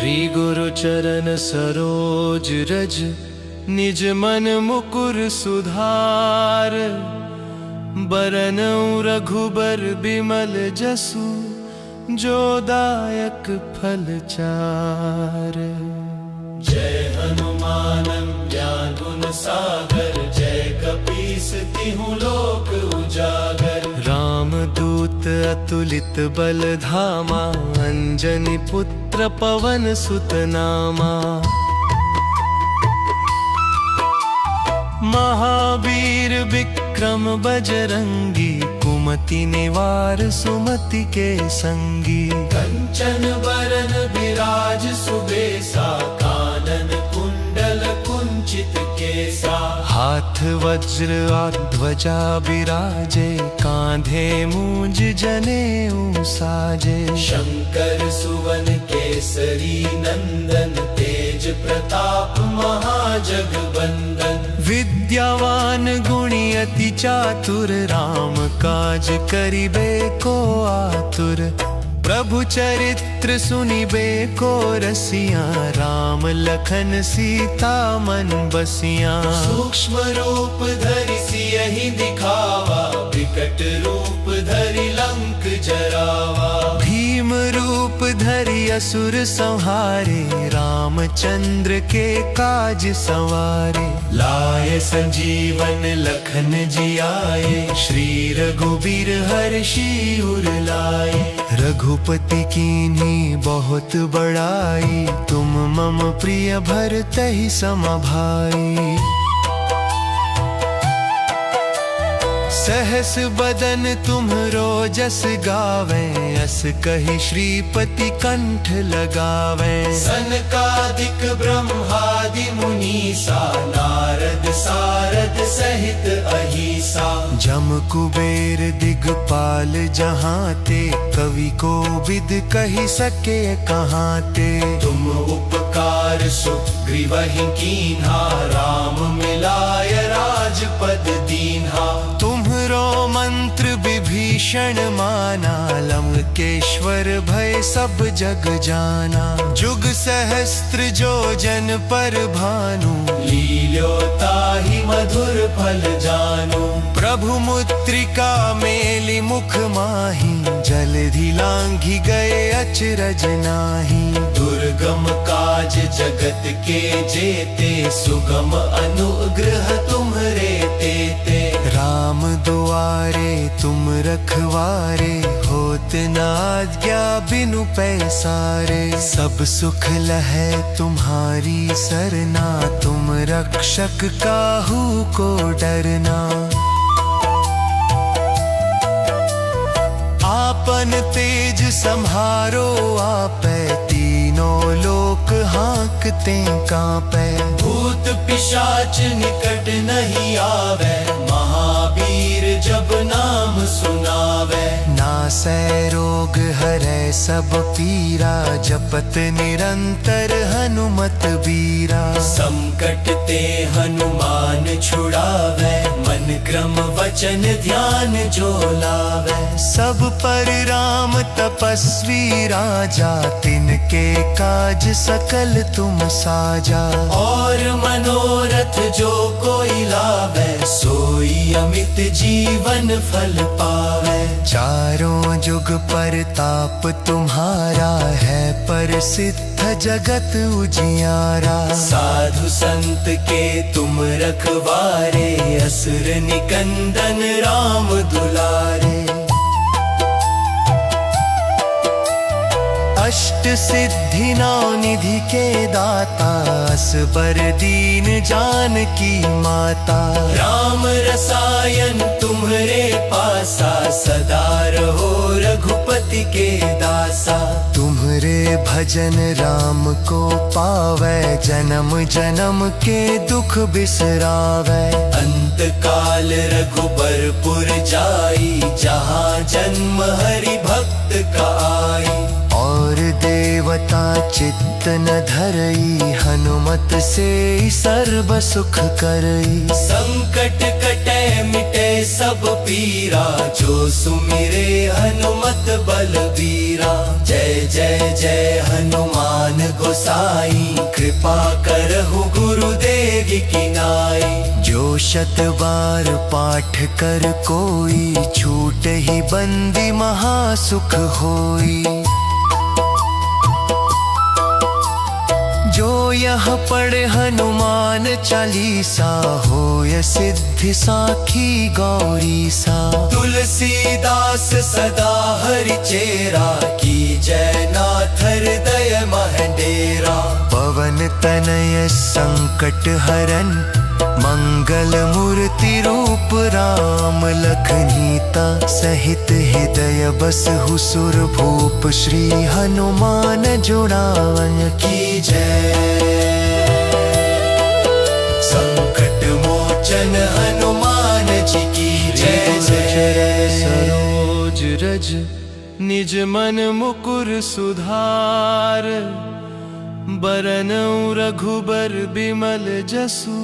श्री गुरु चरण सरोज रज, निज मन मुकुर सुधार। बरनउँ रघुबर बिमल जसु, जो दायक फल चार। जय हनुमान ज्ञान गुण सागर, जय कपीस तिहुँ लोक उजागर। राम दूत अतुलित बल धामा, अंजनी पुत्र पवन सुत नामा। महावीर विक्रम बजरंगी, कुमति निवार सुमति के संगी। कंचन बरन विराज सुबेसा, कानन कुंडल कुंचित केसा। हाथ वज्र ध्वजा बिराजे, कांधे मूंज जनेऊ साजे। शंकर सुवन केसरी नंदन, तेज प्रताप महाजगवंदन। विद्यावान गुणी अति चातुर, राम काज करिबे को आतुर। प्रभु चरित्र सुनिबे को रसिया, राम लखन सीता मन बसिया। सूक्ष्म रूप धरि सियहि दिखावा, विकट रूप धरि लंक जरावा। भीम रूप धरि असुर संहारे, रामचंद्र के काज संवारे। लाए संजीवन लखन जियाए, श्री रघुबीर हर्षि उर लाए। रघुपति कीन्ही बहुत बड़ाई, तुम मम प्रिय भरतहि सम भाई। सहस बदन तुम्हरो जस गावे, अस कहि श्रीपति कंठ लगावे। सनकादिक ब्रह्मादि मुनीसा, नारद सारद सहित अहिसा। जम कुबेर दिगपाल जहाँ ते, कवि को विद कहि सके कहाँ ते। तुम उपकार सुग्रीवहि कीन्हा, राम मिलाय राजपद दीन्हा। तुम्हरो मंत्र विभीषण माना, लंकेश्वर भय सब जग जाना। जुग सहस्त्र जो जन पर भानु, लील्योताहि मधुर फल जानु। प्रभु मुद्रिका मेलि मुख माहि, जलधि लांघि गए अचरज नाहि। दुर्गम काज जगत के जेते, सुगम अनुग्रह तुम्हरे तेते। राम दुआरे तुम रखवारे, होत न आज्ञा बिनु पैसारे। सब सुख लहै तुम्हारी सरना, तुम रक्षक काहू को डरना। आपन तेज सम्हारो आपै, तीनों लोक हाँकते कांपै। भूत पिशाच निकट नहीं आवे, महावीर जब नाम सुनावे। नासै रोग हरै सब पीरा, जपत निरंतर हनुमत बीरा। संकट ते हनुमान छुड़ावे, मन क्रम वचन ध्यान जो लावे। सब पर राम तपस्वी राजा, तिनके काज सकल तुम साजा। और मनोरथ जो कोई लावे, सोई अमित जीवन फल पावे। चारों जुग परताप तुम्हारा है, प्रसिद्ध जगत उजियारा। साधु संत के तुम रखवारे, असुर निकंदन राम दुलारे। अष्ट सिद्धि नौ निधि के दाता, असबर दीन जानकी माता। राम रसायन तुम्हरे पासा, सदा रहो रघुपति के दासा। तुम्हरे भजन राम को पावै, जन्म जन्म के दुख बिसरावै। अंत काल रघुबरपुर जाई, जहाँ जन्म हरि भक्त का आई। और देवता चित्त न धरई, हनुमत से सर्व सुख करई। संकट कटै मिटै सब पीरा, जो सुमिरे हनुमत बलबीरा। जय जय जय हनुमान गोसाई, कृपा करहु गुरुदेव की नाई। जो शत बार पाठ कर कोई, छूट ही बंदी महासुख होई। जो यह पढ़े हनुमान चालीसा, होय सिद्धि साखी गौरी सा। तुलसीदास सदा हरि चेरा, की जय नाथ हृदय महडेरा। पवन तनय संकट हरन, मंगल मूर्ति रूप राम। लखनीता सहित हृदय बसहु सुर भूप, श्री हनुमान जुड़ावन की जय। संकट मोचन हनुमान जी की जय जय। सरोज रज निज मन मुकुर सुधार, बरनउँ रघुबर बिमल जसु,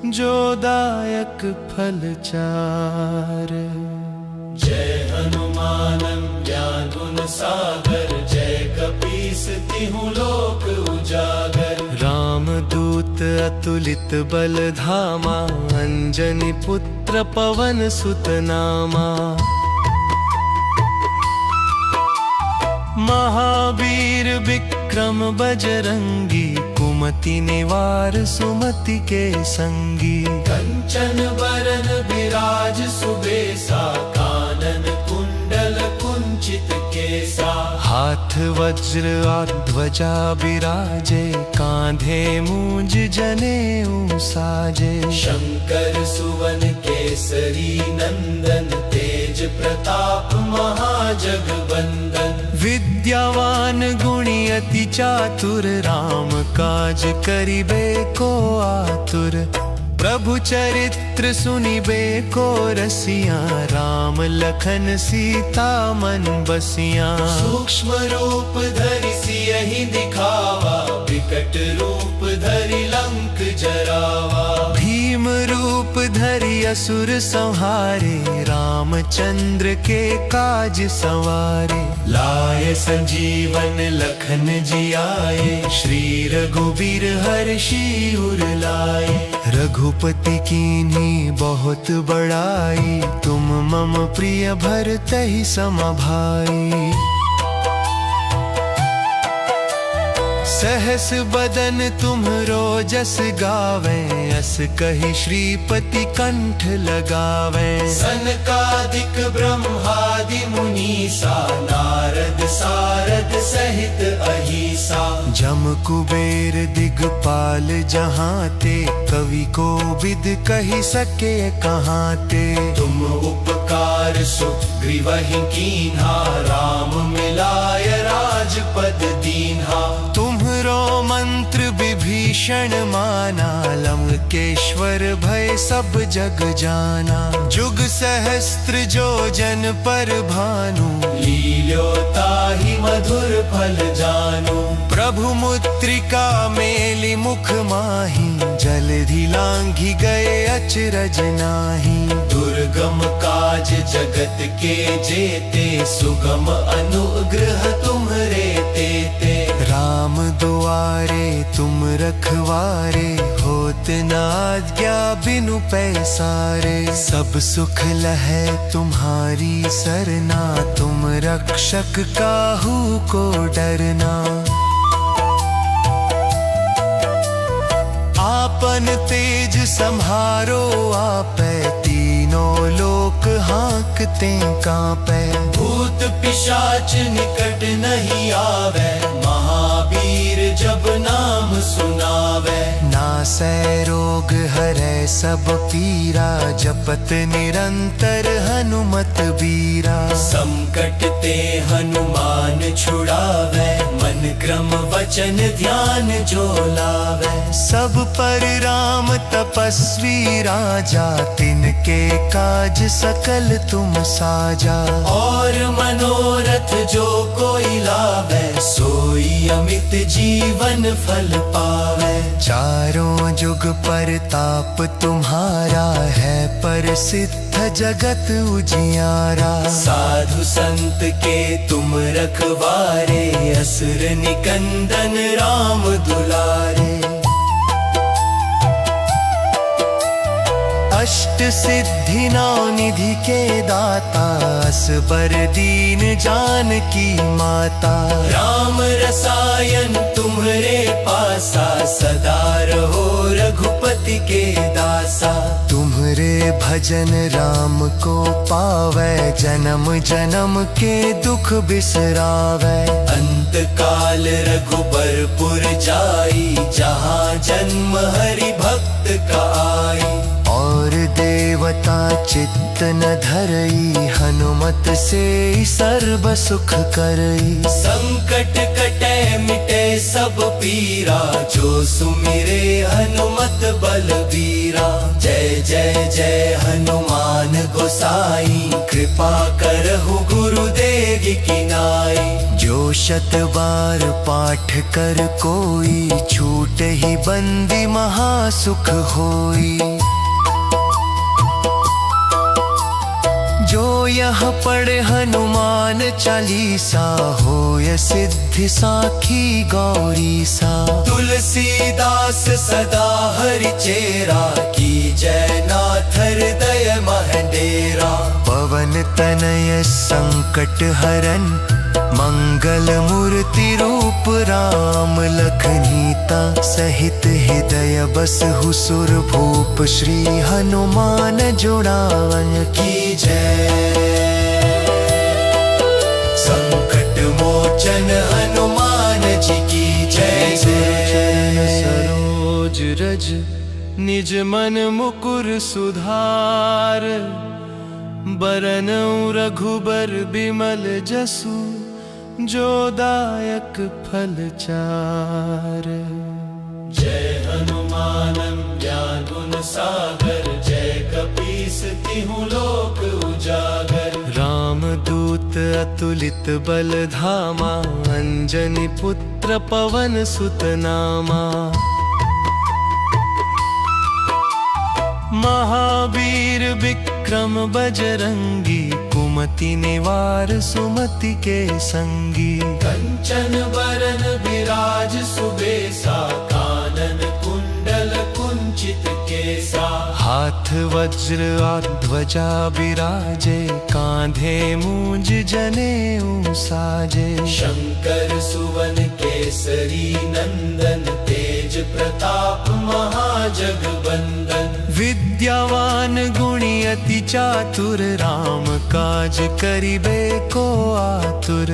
जो दायक फल चार। जय हनुमान ज्ञान गुण सागर, जय कपीस तिहु लोक उजागर। राम दूत अतुलित बल धामा, अंजनी पुत्र पवन सुत नामा। महावीर विक्रम बजरंगी, कुमति निवार सुमति के संगी। कंचन बरन बिराज सुबेसा, कानन कुंडल कुंचित केसा। हाथ वज्र और ध्वजा बिराजे, कांधे मूंज जनेऊ साजे। शंकर सुवन केसरी नंदन, तेज प्रताप महाजगवंदन। विद्यावान गुणी अति चातुर, राम काज करिबे को आतुर। प्रभु चरित्र सुनिबे को रसिया, राम लखन सीता मन बसिया। सूक्ष्म रूप धरि सियहि दिखावा, विकट रूप धरि लंक जरावा। भीम रूप धरि असुर संहारे, रामचंद्र के काज संवारे। लाए संजीवन लखन जियाए, श्री रघुबीर हर्षि उर लाए। रघुपति कीन्ही बहुत बड़ाई, तुम मम प्रिय भरतहि सम भाई। सहस बदन तुम्हरो जस गावे, अस कहि श्रीपति कंठ लगावे। सनकादिक ब्रह्मादि मुनीसा, नारद सारद सहित अहिसा। जम कुबेर दिगपाल जहाँ ते, कवि कोविद कहि सके कहाँ ते। तुम उपकार सुग्रीवहि कीन्हा, राम मिलाय राजपद दीन्हा। तुम्हरो मंत्र विभीषण माना, लंकेश्वर भय सब जग जाना। जुग सहस्त्र जो जन पर भानु, लील्योताहि मधुर फल जानु। प्रभु मुद्रिका मेलि मुख माहि, जलधि लांघि गए अचरज नाहि। दुर्गम काज जगत के जेते, सुगम अनुग्रह तुम्हरे तेते। राम दुआरे तुम रखवारे, होत न आज्ञा बिनु पैसारे। सब सुख लहै तुम्हारी सरना, तुम रक्षक काहू को डरना। आपन तेज सम्हारो आपै, तीनों लोक हाँकते कांपै। भूत पिशाच निकट नहीं आवे, महावीर जब नाम सुनावे। नासै रोग हरै सब पीरा, जपत निरंतर हनुमत बीरा। संकट ते हनुमान छुड़ावे, मन क्रम वचन ध्यान जो लावे। सब पर राम तपस्वी राजा, तिनके काज सकल तुम साजा। और मनोरथ जो कोई लावे, सोई अमित जीवन फल पावे। चारों जुग परताप तुम्हारा है प्रसिद्ध, तीर्थ जगत उजियारा। साधु संत के तुम रखवारे, असुर निकंदन राम दुलारे। अष्ट सिद्धि नौ निधि के दाता, असबर दीन जानकी माता। राम रसायन तुम्हारे पासा, सदा रहो रघुपति के दासा। तुम्हारे भजन राम को पावे, जन्म जन्म के दुख बिसरावे। अंत काल रघुबरपुर जाई, जहाँ जन्म हरि भक्त का आई। और देवता चित्त न धरई, हनुमत से सर्व सुख करई। संकट कटे मिटे सब पीरा, जो सुमिरे हनुमत बलबीरा। जय जय जय हनुमान गोसाई, कृपा करहु गुरुदेव की नाई। जो शत बार पाठ कर कोई, छूट ही बंदी महासुख होई। जो यह पढ़े हनुमान चालीसा, होय सिद्धि साखी गौरी सा। तुलसीदास सदा हरि चेरा, की जय नाथ हृदय महडेरा। पवन तनय संकट हरन, मंगल मूर्ति रूप राम। लखनीता सहित हृदय बसहु सुर भूप, श्री हनुमान जुड़ावन की जय। संकट मोचन हनुमान जी की जय जय। सरोज रज निज मन मुकुर सुधार, बरनउँ रघुबर बिमल जसु, जो दायक फल चार। जय हनुमान ज्ञान गुण सागर, जय कपीस तिहुँ लोक उजागर। राम दूत अतुलित बल धामा, अंजनी पुत्र पवन सुत नामा। महावीर विक्रम बजरंगी, कुमति निवार सुमति के संगी। कंचन बरन विराज सुबेसा, कानन कुंडल कुंचित केसा। हाथ वज्र ध्वजा बिराजे, कांधे मूंज जनेऊ साजे। शंकर सुवन केसरी नंदन, तेज प्रताप महाजगबंदन। विद्यावान गुणी अति चातुर, राम काज करिबे को आतुर।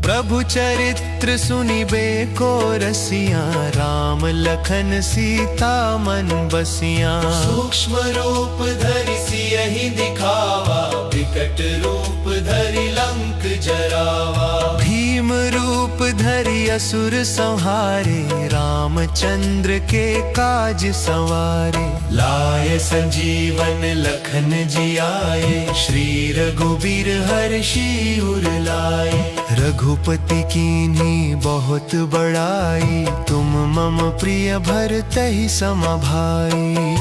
प्रभु चरित्र सुनिबे को रसिया, राम लखन सीता मन बसिया। सूक्ष्म रूप धरि सियहि दिखावा, विकट रूप धरि लंक जरावा। भीम रूप धरि असुर संहारे, रामचंद्र के काज सवारे। लाए संजीवन लखन जियाए, श्री रघुबीर हर्षि उर लाए। रघुपति कीन्ही बहुत बड़ाई, तुम मम प्रिय भरतहि सम भाई।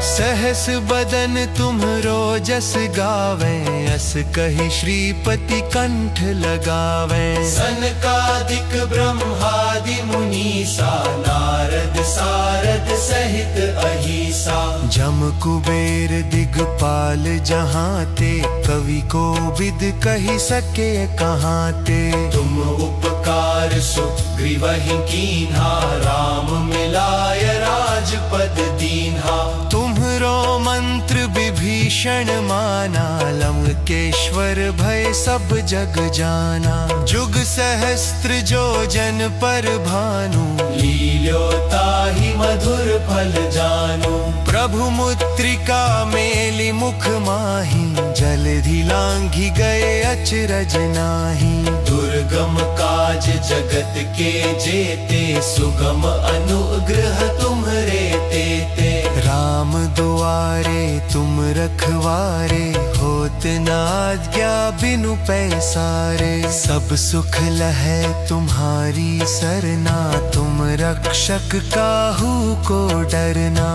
सहस बदन तुम्हरो जस गावे, अस कहि श्रीपति कंठ लगावे। सनकादिक ब्रह्मादि मुनीसा, नारद सारद सहित अहिसा। जम कुबेर दिगपाल जहाँ ते, कवि को विद कही सके कहाँ ते। तुम उपकार सुग्रीवहि कीन्हा, राम मिलाय राजपद दीन्हा। तुम्हरो मंत्र विभीषण माना, लंकेश्वर भय सब जग जाना। जुग सहस्त्र जो जन पर भानु, लील्योताहि मधुर फल जानु। प्रभु मुद्रिका मेलि मुख माहि, जलधि लांघि गए अचरज नाहि। दुर्गम काज जगत के जेते, सुगम अनुग्रह तुम्हरे तेते। राम दुआरे तुम रखवारे, होत न आज्ञा बिनु पैसारे। सब सुख लहै तुम्हारी सरना, तुम रक्षक काहू को डरना।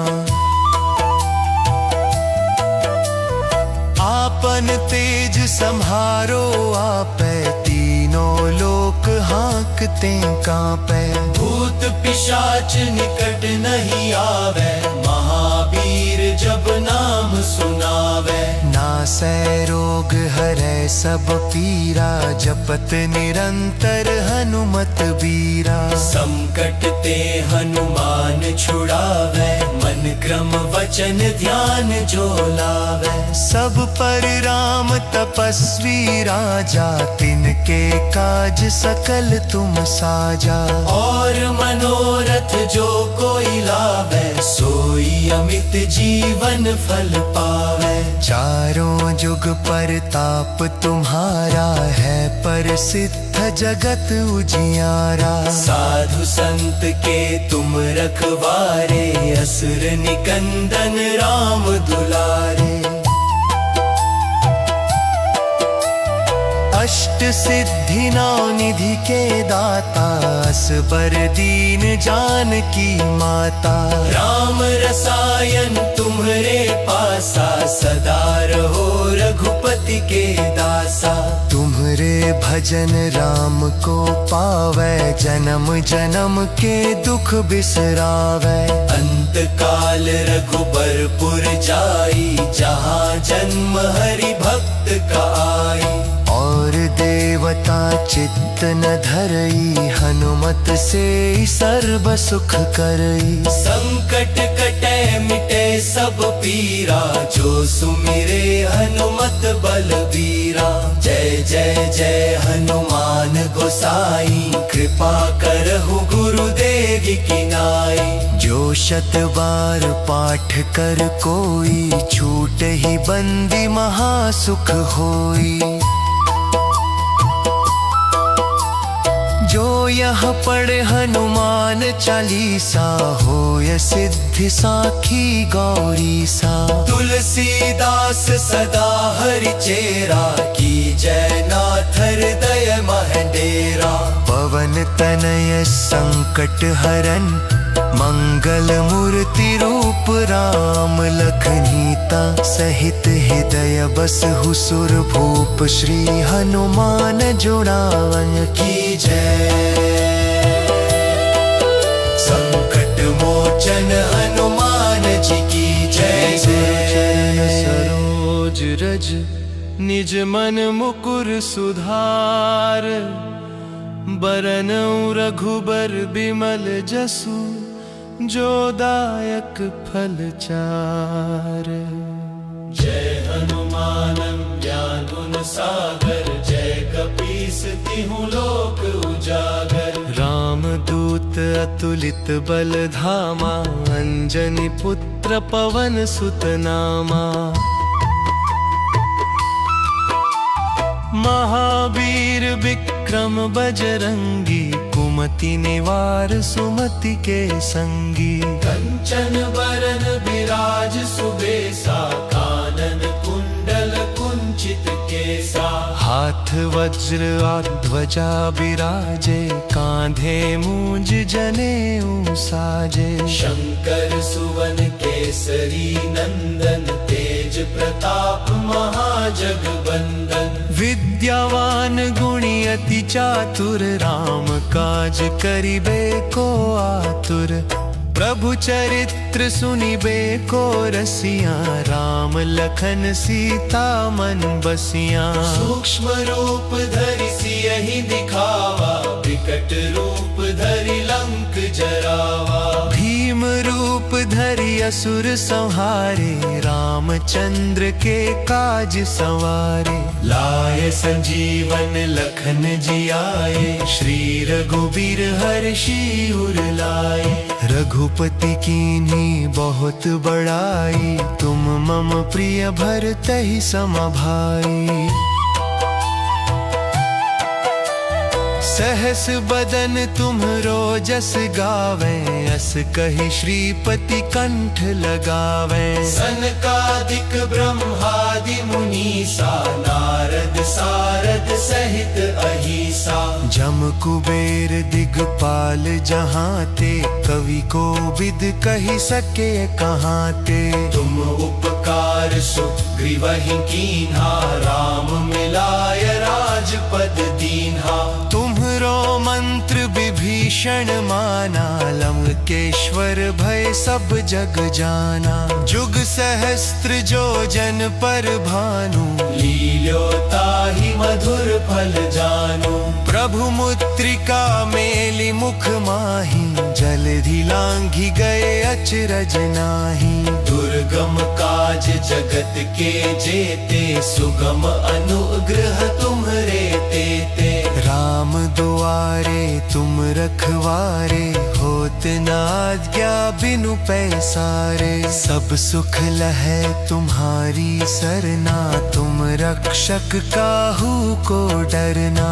आपन तेज संहारो आपे, तीनों लोक हाँकते कांपे। भूत पिशाच निकट नहीं आवे, महावीर जब नाम सुनावे। नासै रोग हरै सब पीरा, जपत निरंतर हनुमत बीरा। संकट ते हनुमान छुड़ावे, मन क्रम वचन ध्यान जो लावे। सब पर राम तपस्वी राजा, तिनके काज सकल तुम साजा। और मनोरथ जो कोई लावे, सोई अमित जीवन फल पावे। चारों जुग परताप तुम्हारा है, प्रसिद्ध जगत उजियारा। साधु संत के तुम रखवारे, असुर निकंदन राम दुलारे। अष्ट सिद्धि नौ निधि के दाता, असबर दीन जानकी माता। राम रसायन तुम्हारे पासा, सदा रहो रघुपति के दासा। तुम्हारे भजन राम को पावे, जन्म जन्म के दुख बिसरावे। अंत काल रघुबरपुर जाई, जहाँ जन्म हरि भक्त का आई। और देवता चित्त न धरई, हनुमत से सर्व सुख करई। संकट कटे मिटे सब पीरा, जो सुमिरे हनुमत बलबीरा। जय जय जय हनुमान गोसाई, कृपा करहु गुरुदेव की नाई। जो शत बार पाठ कर कोई, छूट ही बंदी महासुख होई। जो यह पढ़े हनुमान चालीसा, होय सिद्धि साखी गौरी सा। तुलसीदास सदा हरि चेरा, की जय नाथ हृदय महडेरा। पवन तनय संकट हरन, मंगल मूर्ति रूप राम लखनीता। सहित हृदय बसहु सुर भूप, श्री हनुमान जुड़ावन की जय। संकट मोचन हनुमान जी की जय जय। सरोज रज निज मन मुकुर सुधार, बरनउँ रघुबर बिमल जसु, जो दायक फल चार। जय हनुमानं ज्ञान गुण सागर, जय कपीस तिहु लोक उजागर। राम दूत अतुलित बल धामा, अंजनी पुत्र पवन सुत नामा। महावीर विक्रम बजरंगी, कुमति निवार सुमति के संगी। कंचन बरन बिराज सुबेसा, कानन कुंडल कुंचित केसा। हाथ वज्र और ध्वजा बिराजे, कांधे मूंज जनेऊ साजे। शंकर सुवन केसरी नंदन, तेज प्रताप महाजगवंदन। विद्यावान गुणी अति चातुर, राम काज करिबे को आतुर। प्रभु चरित्र सुनिबे को रसिया, राम लखन सीता मन बसिया। सूक्ष्म रूप धरि सियहि दिखावा, विकट रूप धरि लंक जरावा। भीम रूप धरि असुर संहारे, रामचंद्र के काज संवारे। लाए संजीवन लखन जियाए, श्री रघुबीर हर्षि उर लाए। रघुपति कीन्ही बहुत बड़ाई, तुम मम प्रिय भरतहि सम भाई। सहस बदन तुम्हरो जस गावे, अस कहि श्रीपति कंठ लगावे। सनकादिक ब्रह्मादि मुनीसा, नारद सारद सहित अहिसा। जम कुबेर दिगपाल जहाँ ते, कवि को विद कही सके कहाँ ते। तुम उपकार सुग्रीवहि कीन्हा, राम मिलाय राजपद दीन्हा। तुम्हरो मंत्र विभीषण माना, लंकेश्वर भय सब जग जाना। जुग सहस्त्र जो जन पर भानु, लील्योताहि मधुर फल जानू। प्रभु मुद्रिका मेलि मुख माही, जलधि लांघि गए अचरज नाही। दुर्गम काज जगत के जेते, सुगम अनुग्रह तुम्हरे तेते। राम दुआरे तुम रखवारे, होत न आज्ञा बिनु पैसारे। सब सुख लहै तुम्हारी सरना, तुम रक्षक काहू को डरना।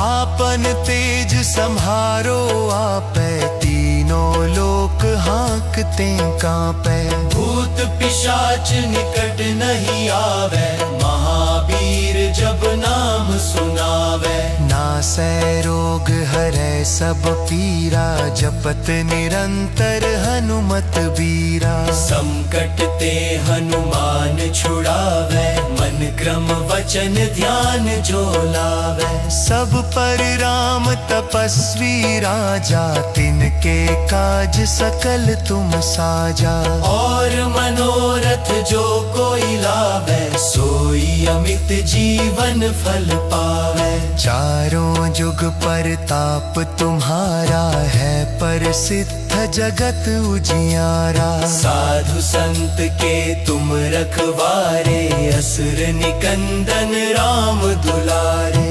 आपन तेज सम्हारो आपै, तीनों लोक हाँकते कांपै। भूत पिशाच निकट नहीं आवे, महावीर जब नाम सुनावे। नासै रोग हरै सब पीरा, जपत निरंतर हनुमत बीरा। संकट ते हनुमान छुड़ावे, मन क्रम वचन ध्यान जो लावे। सब पर राम तपस्वी राजा, तिनके काज सकल तुम साजा। और मनोरथ जो कोई लावे, सोई अमित जीवन फल पावे। चारों जुग परताप तुम्हारा है, प्रसिद्ध जगत उजियारा। साधु संत के तुम रखवारे, असुर निकंदन राम दुलारे।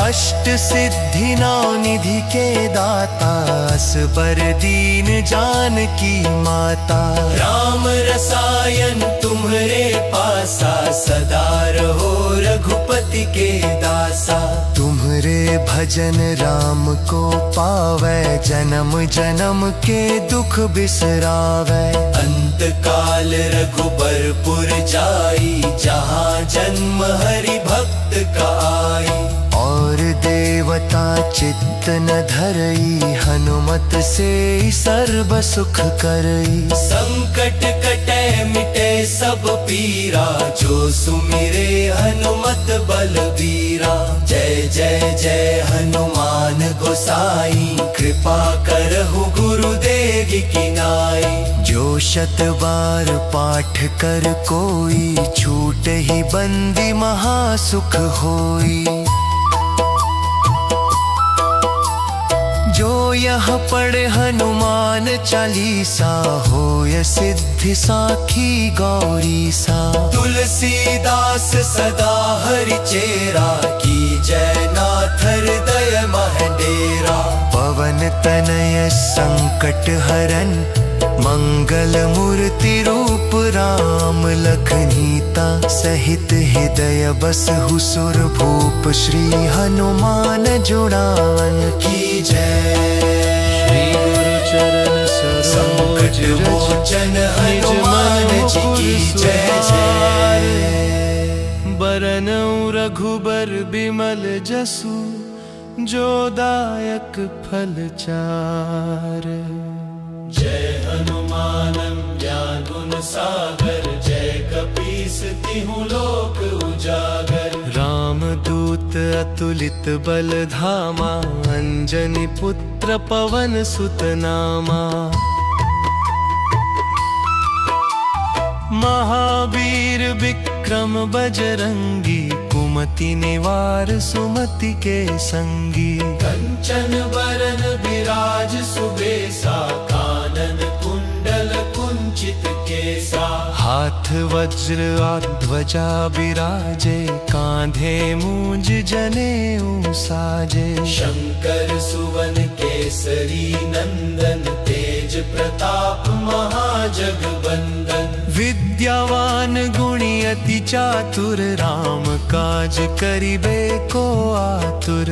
अष्ट सिद्धि नौ निधि के दाता, असबर दीन जानकी माता। राम रसायन तुम्हरे पासा, सदा रहो रघुपति के दासा। तुम्हरे भजन राम को पावै, जन्म जन्म के दुख बिसरावै। अंत काल रघुबरपुर जाई, जहाँ जन्म हरि भक्त का आई। और देवता चित्त न धरई, हनुमत से सर्व सुख करई। संकट कटे मिटे सब पीरा, जो सुमिरे हनुमत बलबीरा। जय जय जय हनुमान गोसाई, कृपा करहु गुरुदेव की नाई। जो शत बार पाठ कर कोई, छूट ही बंदी महासुख होई। जो यह पढ़े हनुमान चालीसा, होय सिद्धि साखी गौरी सा। तुलसीदास सदा हरि चेरा, की जय नाथ हृदय मह डेरा। पवन तनय संकट हरन, मंगल मूर्ति रूप राम लखनीता। सहित हृदय बसहु सुर भूप, श्री हनुमान जुड़ावन की जय। श्री गुरु चरण सरोज संकट मोचन हनुमान जी की जय जय। बरनउँ रघुबर बिमल जसु, जो दायक फल चार। जय हनुमान ज्ञान गुण सागर, जय कपीस तिहु लोक उजागर। राम दूत अतुलित बल धामा, अंजनी पुत्र पवन सुत नामा। महावीर विक्रम बजरंगी, कुमति निवार सुमति के संगी। कंचन बरन विराज सुबेसा, कानन कुंडल कुंचित केसा। हाथ वज्र ध्वजा बिराजे, कांधे मूंज जनेऊ साजे। शंकर सुवन केसरी नंदन, तेज प्रताप महाजगबंदन। विद्यावान गुणी अति चातुर, राम काज करिबे को आतुर।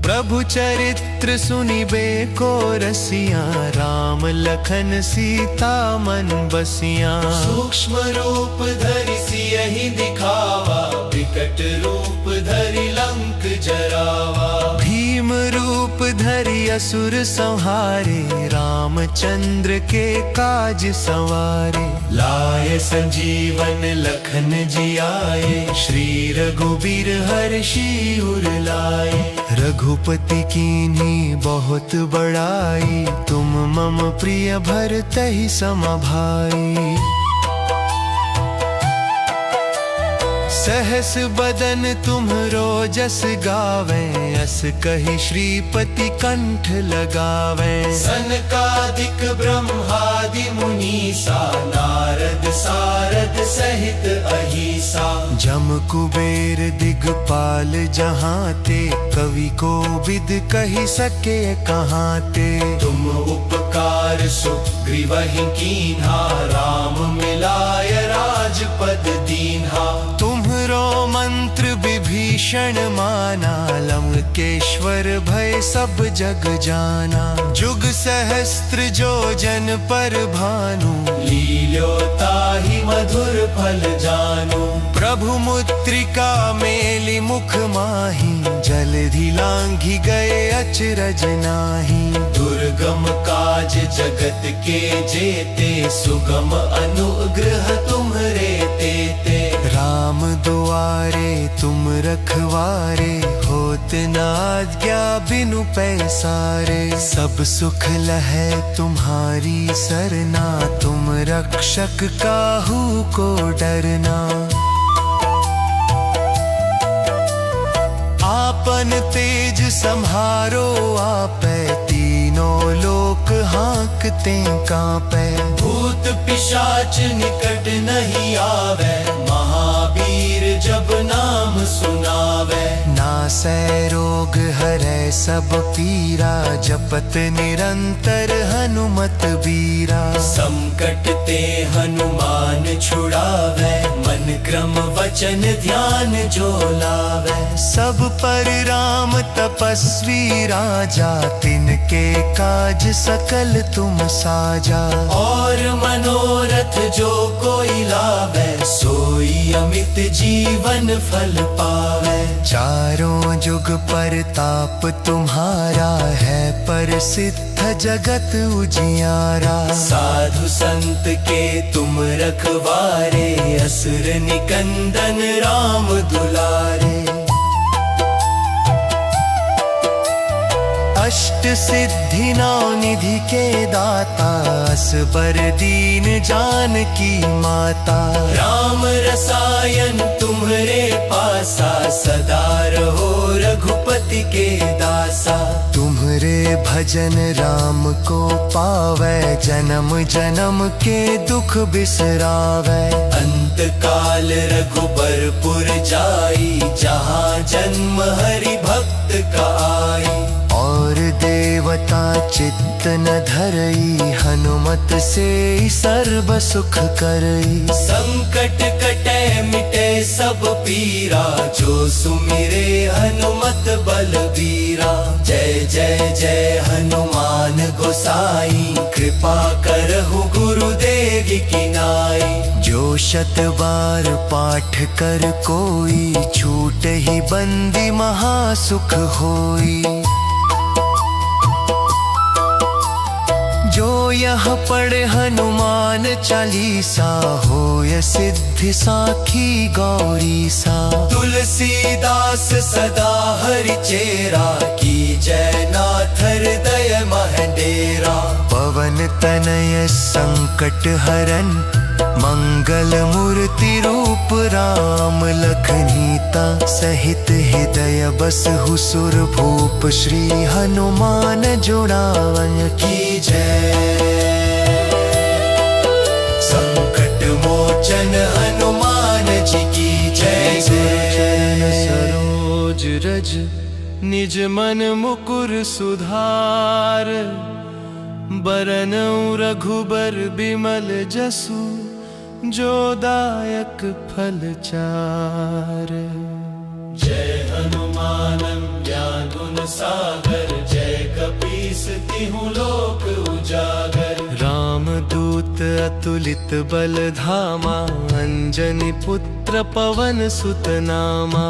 प्रभु चरित्र सुनिबे को रसिया, राम लखन सीता मन बसिया। सूक्ष्म रूप धरि सियहि दिखावा, विकट रूप धरि लंक जरावा। भीम रूप धरि असुर संहारे, रामचंद्र के काज संवारे। लाए संजीवन लखन जियाए, श्री रघुबीर हर्षि उर लाए। रघुपति कीन्ही बहुत बड़ाई, तुम मम प्रिय भरतहि सम भाई। सहस बदन तुम्हरो जस गावे, अस कहि श्रीपति कंठ लगावे। सनकादिक ब्रह्मादि मुनीसा, नारद सारद सहित अहिसा। जम कुबेर दिगपाल जहाँ ते, कवि को विद कहि सके कहाँ ते। तुम उपकार सुग्रीवहि कीन्हा, राम मिलाय राजपद दीन्हा। तुम्हरो मंत्र विभीषण माना, लंकेश्वर भय सब जग जाना। जुग सहस्त्र जो जन पर भानु, लील्योताहि मधुर फल जानू। प्रभु मुद्रिका मेलि मुख माही, जलधि लांघि गए अचरज नाही। दुर्गम काज जगत के जेते, सुगम अनुग्रह तुम्हरे तेते। राम दुआरे तुम रखवारे, होत न आज्ञा बिनु पैसारे। सब सुख लहै तुम्हारी सरना, तुम रक्षक काहू को डरना। आपन तेज सम्हारो आपै, तीनों लोक हाँकते कांपै। भूत पिशाच निकट नहीं आवे, महावीर जब नाम सुनावे। नासै रोग हरै सब पीरा, जपत निरंतर हनुमत बीरा। संकट ते हनुमान छुड़ावे, मन क्रम वचन ध्यान जो लावे। सब पर राम तपस्वी राजा, तिनके काज सकल तुम साजा। और मनोरथ जो कोई लावे, सोई अमित जीवन फल पावे। चारों जुग परताप तुम्हारा है, प्रसिद्ध जगत उजियारा। साधु संत के तुम रखवारे, असुर निकंदन राम दुलारे। अष्ट सिद्धि नौ निधि के दाता, असबर दीन जानकी माता। राम रसायन तुम्हरे पासा, सदा रहो रघुपति के दासा। तुम्हरे भजन राम को पावै, जन्म जन्म के दुख बिसरावै। अंत काल रघुबरपुर जाई, जहाँ जन्म हरि भक्त का आई। और देवता चित्त न धरई, हनुमत से सर्व सुख करई। संकट कटे मिटे सब पीरा, जो सुमिरे हनुमत बलबीरा। जय जय जय हनुमान गोसाई, कृपा करहु गुरुदेव की नाई। जो शत बार पाठ कर कोई, छूट ही बंदी महासुख होई। जो यह पढ़े हनुमान चालीसा, होय सिद्धि साखी गौरीसा। तुलसीदास सदा हरि चेरा, की जय नाथ हृदय महडेरा। पवन तनय संकट हरन, मंगल मूर्ति रूप राम लखनीता। सहित हृदय बसहु सुर भूप, श्री हनुमान जुड़ावन की जय। संकट मोचन हनुमान जी की जय जय। सरोज रज निज मन मुकुर सुधार, बरनउँ रघुबर बिमल जसु। जो दायक फल चार। जय हनुमानं ज्ञान गुण सागर, जय कपीस तिहु लोक उजागर। रामदूत अतुलित बल धामा, अंजनी पुत्र पवन सुत नामा।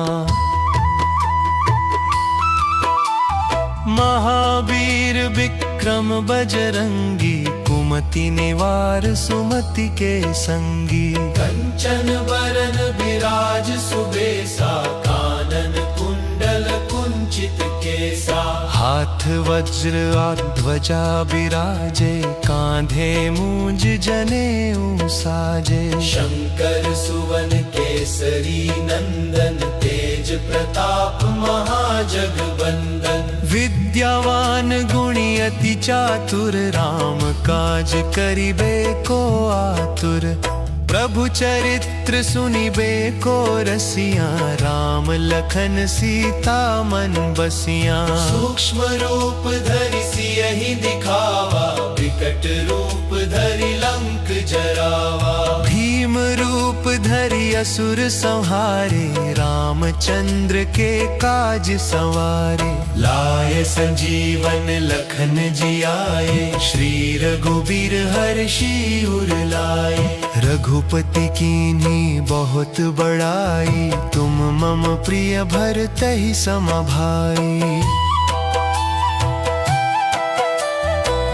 महावीर विक्रम बजरंगी, कुमति निवार सुमति के संगी। कंचन बरन बिराज सुबेसा, कानन कुंडल कुंचित केसा। हाथ वज्र और ध्वजा बिराजे, कांधे मूंज जनेऊ साजे। शंकर सुवन केसरी नंदन, तेज प्रताप महाजगवंदन। विद्यावान गुणी अति चातुर, राम काज करिबे को आतुर। प्रभु चरित्र सुनिबे को रसिया, राम लखन सीता मन बसिया। सूक्ष्म रूप धरि सियहि दिखावा, विकट रूप धरि लंक जरावा। भीम रूप धरि असुर संहारे, रामचंद्र के काज संवारे। लाए संजीवन लखन जियाए, श्री रघुबीर हर्षि उर लाए। रघुपति कीन्ही बहुत बड़ाई, तुम मम प्रिय भरतहि सम भाई।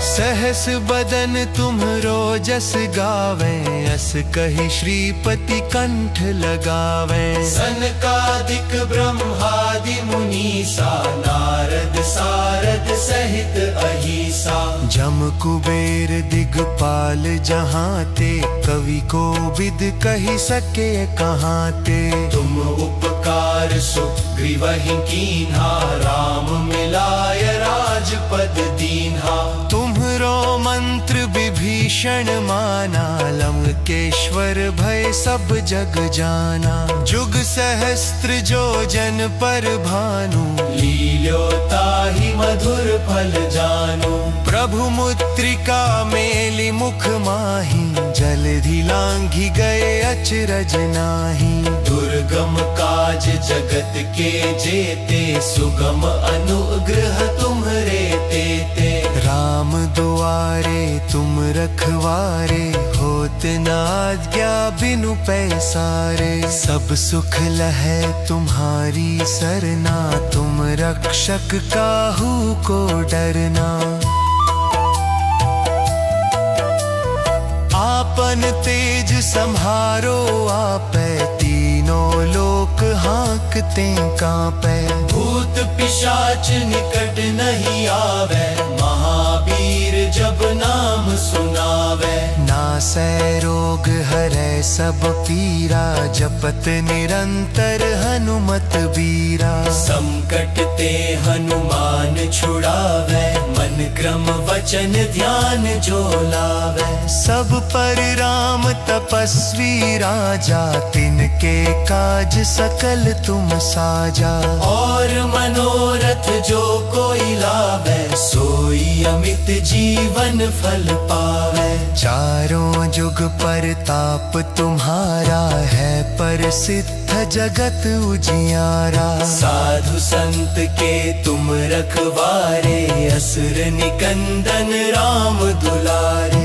सहस बदन तुम्हरो जस गावे, अस कहि श्रीपति कंठ लगावे। सनकादिक ब्रह्मादि मुनीसा, नारद सारद सहित अहिसा। जम कुबेर दिगपाल जहाँ ते, कवि को विद कहि सके कहाँ ते। तुम उपकार सुग्रीवहि कीन्हा, राम मिलाय राजपद दीन्हा। तुम्हरो मंत्र विभीषण माना, लंकेश्वर भय सब जग जाना। जुग सहस्त्र जो जन पर भानु, लील्योताहि मधुर फल जानु। प्रभु मुद्रिका मेलि मुख माहि, जलधि लांघि गए अचरज नाही। दुर्गम काज जगत के जेते, सुगम अनुग्रह तुम्हरे तेते। राम दुआरे तुम रखवारे, होत न आज्ञा बिनु पैसारे। सब सुख लहै तुम्हारी सरना, तुम रक्षक काहू को डरना। आपन तेज सम्हारो आपै, तीनों लोक हाँकते कांपै। भूत पिशाच निकट नहीं आवे, महावीर जब नाम सुनावे। नासै रोग हरै सब पीरा, जपत निरंतर हनुमत बीरा। संकट ते हनुमान छुड़ावे, मन क्रम वचन ध्यान जो लावे। सब पर राम तपस्वी राजा, तिनके काज सकल तुम साजा। और मनोरथ जो कोई लावे, सोई अमित जीवन फल पावे। चारों जुग परताप तुम्हारा है, प्रसिद्ध जगत उजियारा। साधु संत के तुम रखवारे, असुर निकंदन राम दुलारे।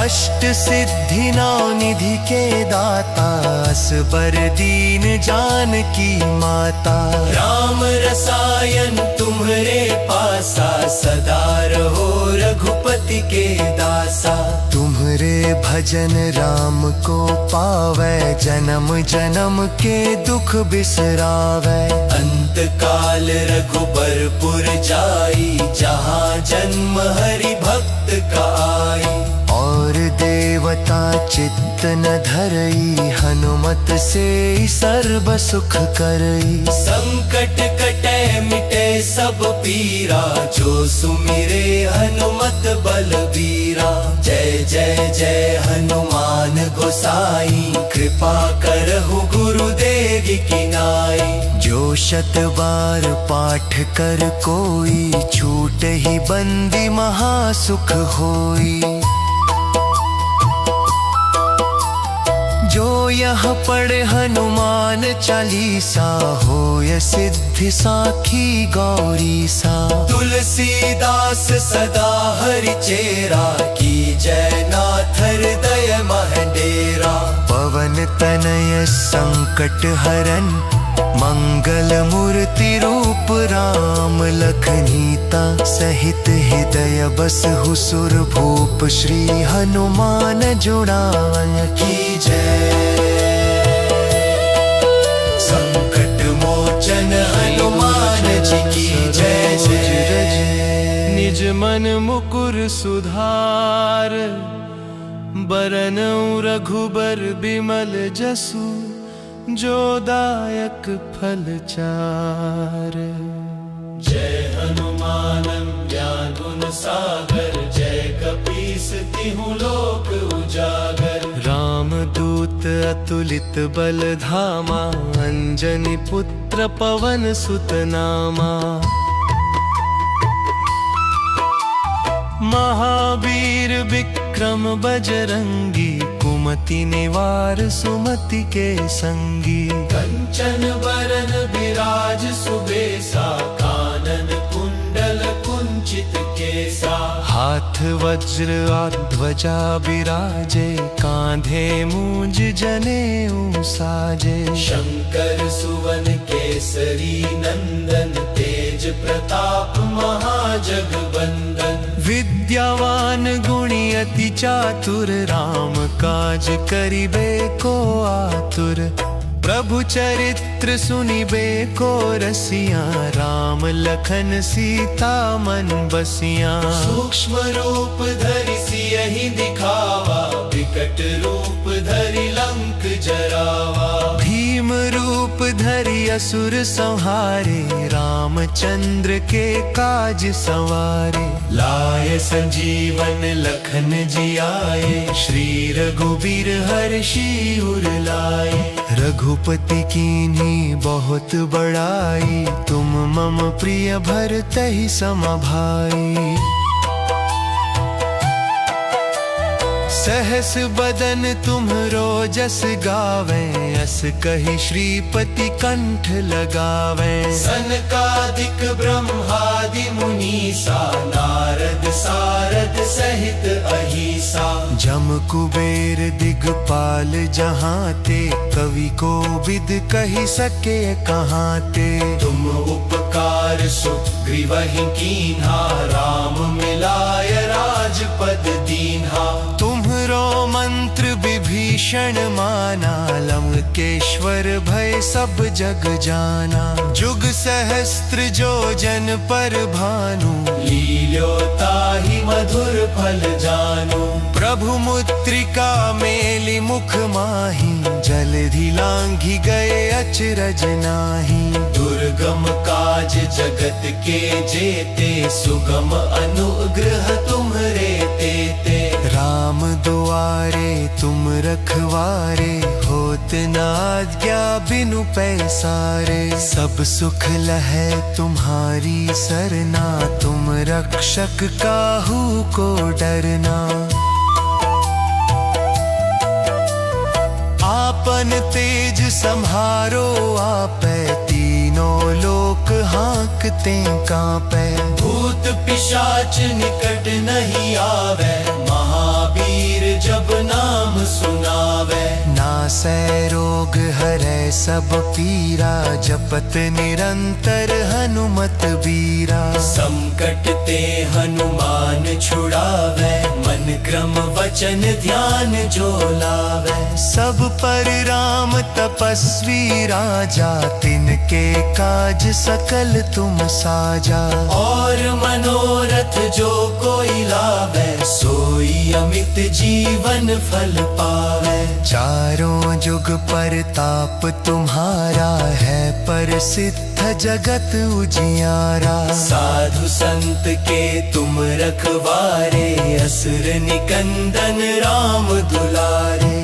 अष्ट सिद्धि नौ निधि के दाता, असबर दीन जानकी माता। राम रसायन तुम्हरे पासा, सदा रहो रघुपति के दासा। तुम्हरे भजन राम को पावै, जन्म जन्म के दुख बिसरावै। अंत काल रघुबरपुर जाई, जहाँ जन्म हरि भक्त का आई। और देवता चित्त न धरई, हनुमत से सर्व सुख करई। संकट कटे मिटे सब पीरा, जो सुमिरे हनुमत बलबीरा। जय जय जय हनुमान गोसाई, कृपा करहु गुरुदेव की नाई। जो जो 100 बार पाठ कर कोई, छूट ही बंदी महासुख होई। जो यह पढ़े हनुमान चालीसा, होय सिद्धि साखी गौरी सा। तुलसीदास सदा हरि चेरा, की जय नाथ हृदय महडेरा। पवन तनय संकट हरन, मंगल मूर्ति रूप राम लखनीता। सहित हृदय बसहु सुर भूप, श्री हनुमान जुड़ाय की जय। संकट मोचन हनुमान जी की जय जय। निज मन मुकुर सुधार, बरनउँ रघुबर बिमल जसु। जो दायक फल चार। जय हनुमान ज्ञान गुण सागर, जय कपीस तिहु लोक उजागर। राम दूत अतुलित बल धामा, अंजनी पुत्र पवन सुत नामा। महावीर विक्रम बजरंगी, कुमति निवार सुमति के संगी। कंचन बरन विराज सुबेसा, कानन कुंडल कुंचित केसा। हाथ वज्र ध्वजा बिराजे, कांधे मूंज जनेऊ साजे। शंकर सुवन केसरी नंदन, तेज प्रताप महाजगवंदन। विद्यावान गुणी अति चातुर, राम काज करिबे को आतुर। प्रभु चरित्र सुनिबे को रसिया, राम लखन सीता मन बसिया। सूक्ष्म रूप धरि सियहि दिखावा, विकट रूप धरि लंक जरावा। भीम रूप धरि असुर संहारे, रामचंद्र के काज संवारे। लाए संजीवन लखन जियाए, श्री रघुबीर हर्षि उर लाए। रघुपति कीन्ही बहुत बड़ाई, तुम मम प्रिय भरतहि सम भाई। सहस बदन तुम्हरो जस गावे, अस कहि श्रीपति कंठ लगावे। सनकादिक ब्रह्मादि मुनीसा, नारद सारद सहित अहिसा। जम कुबेर दिगपाल जहाँ ते, कवि को विद कहि सके कहाँ ते। तुम उपकार सुग्रीवहि कीन्हा, राम मिलाय राजपद दीन्हा। तुम्हरो मंत्र विभीषण माना, लंकेश्वर भय सब जग जाना। जुग सहस्त्र जो जन पर भानु, लील्योताहि मधुर फल जानु। प्रभु मुद्रिका मेलि मुख माहि, जलधि लांघि गए अचरज नाहि। दुर्गम काज जगत के जेते, सुगम अनुग्रह तुम्हरे तेते। राम दुआरे तुम रखवारे, होत न आज्ञा बिनु पैसारे। सब सुख लहै तुम्हारी सरना, तुम रक्षक काहू को डरना। आपन तेज सम्हारो आपै, तीनों लोक हाँकते कांपै। भूत पिशाच निकट नहीं आवे, महावीर जब नाम सुनावे। नासै रोग हरै सब पीरा, जपत निरंतर हनुमत बीरा। संकट ते हनुमान छुड़ावे, मन क्रम वचन ध्यान जो लावे। सब पर राम तपस्वी राजा, तिनके काज सकल तुम साजा। और मनोरथ जो कोई लावे, सोई अमित जीवन फल पावे। चारों जुग परताप तुम्हारा है, प्रसिद्ध जगत उजियारा। साधु संत के तुम रखवारे, असुर निकंदन राम दुलारे।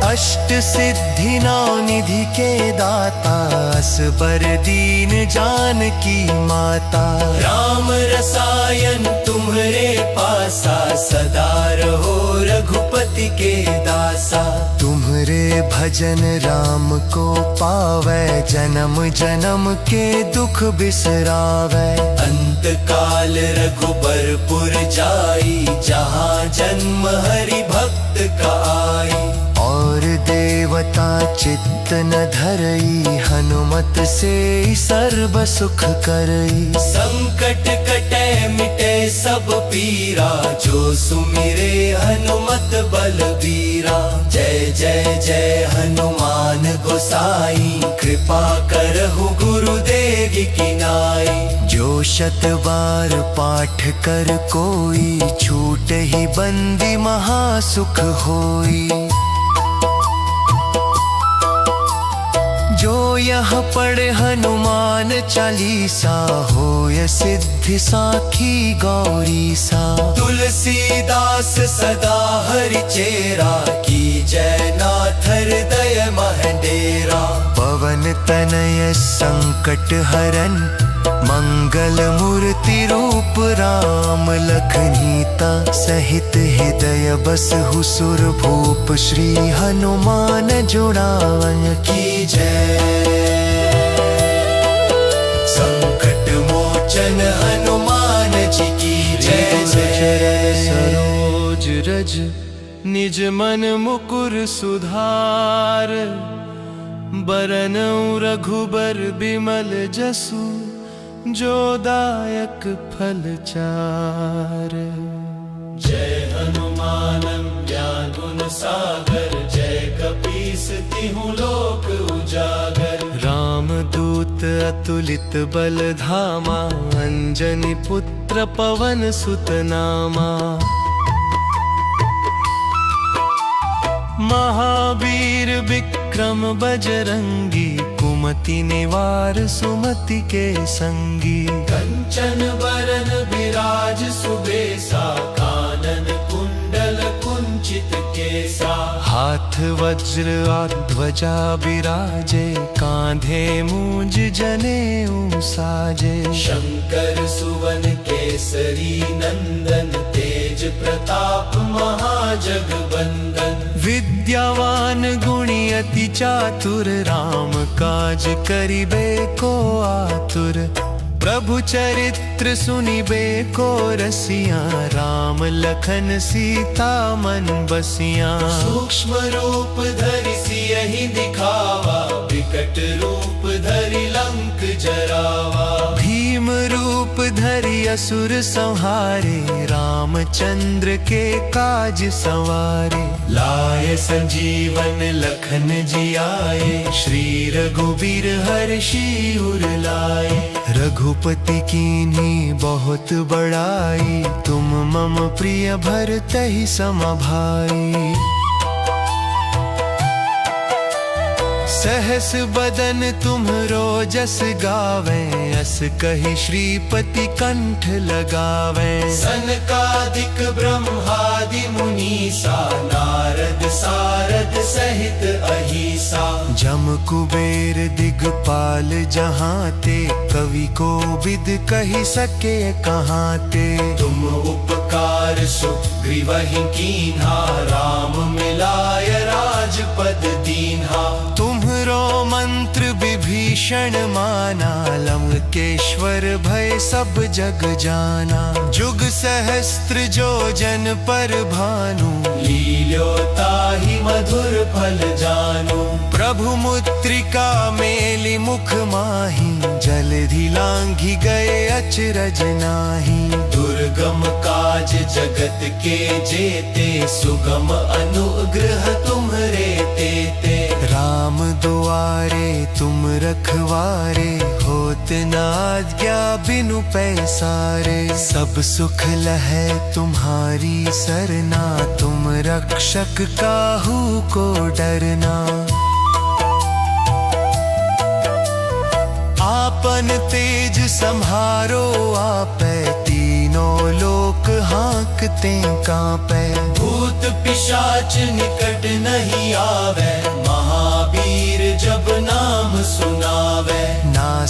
अष्ट सिद्धि नौ निधि के दाता, असबर दीन जानकी माता। राम रसायन तुम्हारे पासा, सदा रहो रघुपति के दासा। तुम्हारे भजन राम को पावे, जन्म जन्म के दुख बिसरावे। अंत काल रघुबरपुर जाई, जहाँ जन्म हरि भक्त का आई। और देवता चित्त न धरई, हनुमत से सर्व सुख करई। संकट कटे मिटे सब पीरा, जो सुमिरे हनुमत बलबीरा। जय जय जय हनुमान गोसाई, कृपा करहु गुरुदेव की नाई। जो शत बार पाठ कर कोई, छूट ही बंदी महासुख होई। जो यह पढ़े हनुमान चालीसा, होय सिद्धि साखी गौरी सा। तुलसीदास सदा हरि चेरा, की जय नाथ हृदय महडेरा। पवन तनय संकट हरन, मंगल मूर्ति रूप राम लखनीता। सहित हृदय बसहु सुर भूप, श्री हनुमान जुड़ावन की जय। संकट मोचन हनुमान जी की जय जय। सरोज रज निज मन मुकुर सुधार, बरनउँ रघुबर बिमल जसु, जो दायक फल चार। जय हनुमान ज्ञान गुण सागर, जय कपीस तिहुँ लोक उजागर। राम दूत अतुलित बल धामा, अंजनी पुत्र पवन सुत नामा। महावीर विक्रम बजरंगी, कुमति निवार सुमति के संगी। कंचन बरन विराज सुबेसा, कानन कुंडल कुंचित केसा। हाथ वज्र और ध्वजा बिराजे, कांधे मूंज जनेऊ साजे। शंकर सुवन केसरी नंदन, तेज प्रताप महाजगबंदन। विद्यावान गुणी अति चातुर, राम काज करिबे को आतुर। प्रभु चरित्र सुनिबे को रसिया, राम लखन सीता मन बसिया। सूक्ष्म रूप धरि सियहि दिखावा, विकट रूप धरि लंक जरावा। भीम रूप धरि असुर संहारे, रामचंद्र के काज संवारे। लाए संजीवन लखन जियाए, श्री रघुबीर हर्षि उर लाए। रघुपति कीन्ही बहुत बड़ाई, तुम मम प्रिय भरतहि सम भाई। सहस बदन तुम्हरो जस गावे, अस कहि श्रीपति कंठ लगावे। सनकादिक ब्रह्मादि मुनीसा, नारद सारद सहित अहिसा। जम कुबेर दिगपाल जहाँ ते, कवि को विद कहि सके कहाँ ते। तुम उपकार सुग्रीवहि कीन्हा, राम मिलाय राजपद दीन्हा। तुम्हरो मंत्र विभीषण माना, लंकेश्वर भय सब जग जाना। जुग सहस्त्र जो जन पर भानु, लील्योताहि मधुर फल जानू। प्रभु मुद्रिका मेलि मुख माहि, जलधि लांघि गए अचरज नाहि। दुर्गम काज जगत के जेते, सुगम अनुग्रह तुम्हरे तेते। राम दुआरे तुम रखवारे, होत न आज्ञा बिनु पैसारे। सब सुख लहै तुम्हारी सरना, तुम रक्षक काहू को डरना। आपन तेज सम्हारो आपै, तीनों लोक हाँकते कांपै। भूत पिशाच निकट नहीं आवे,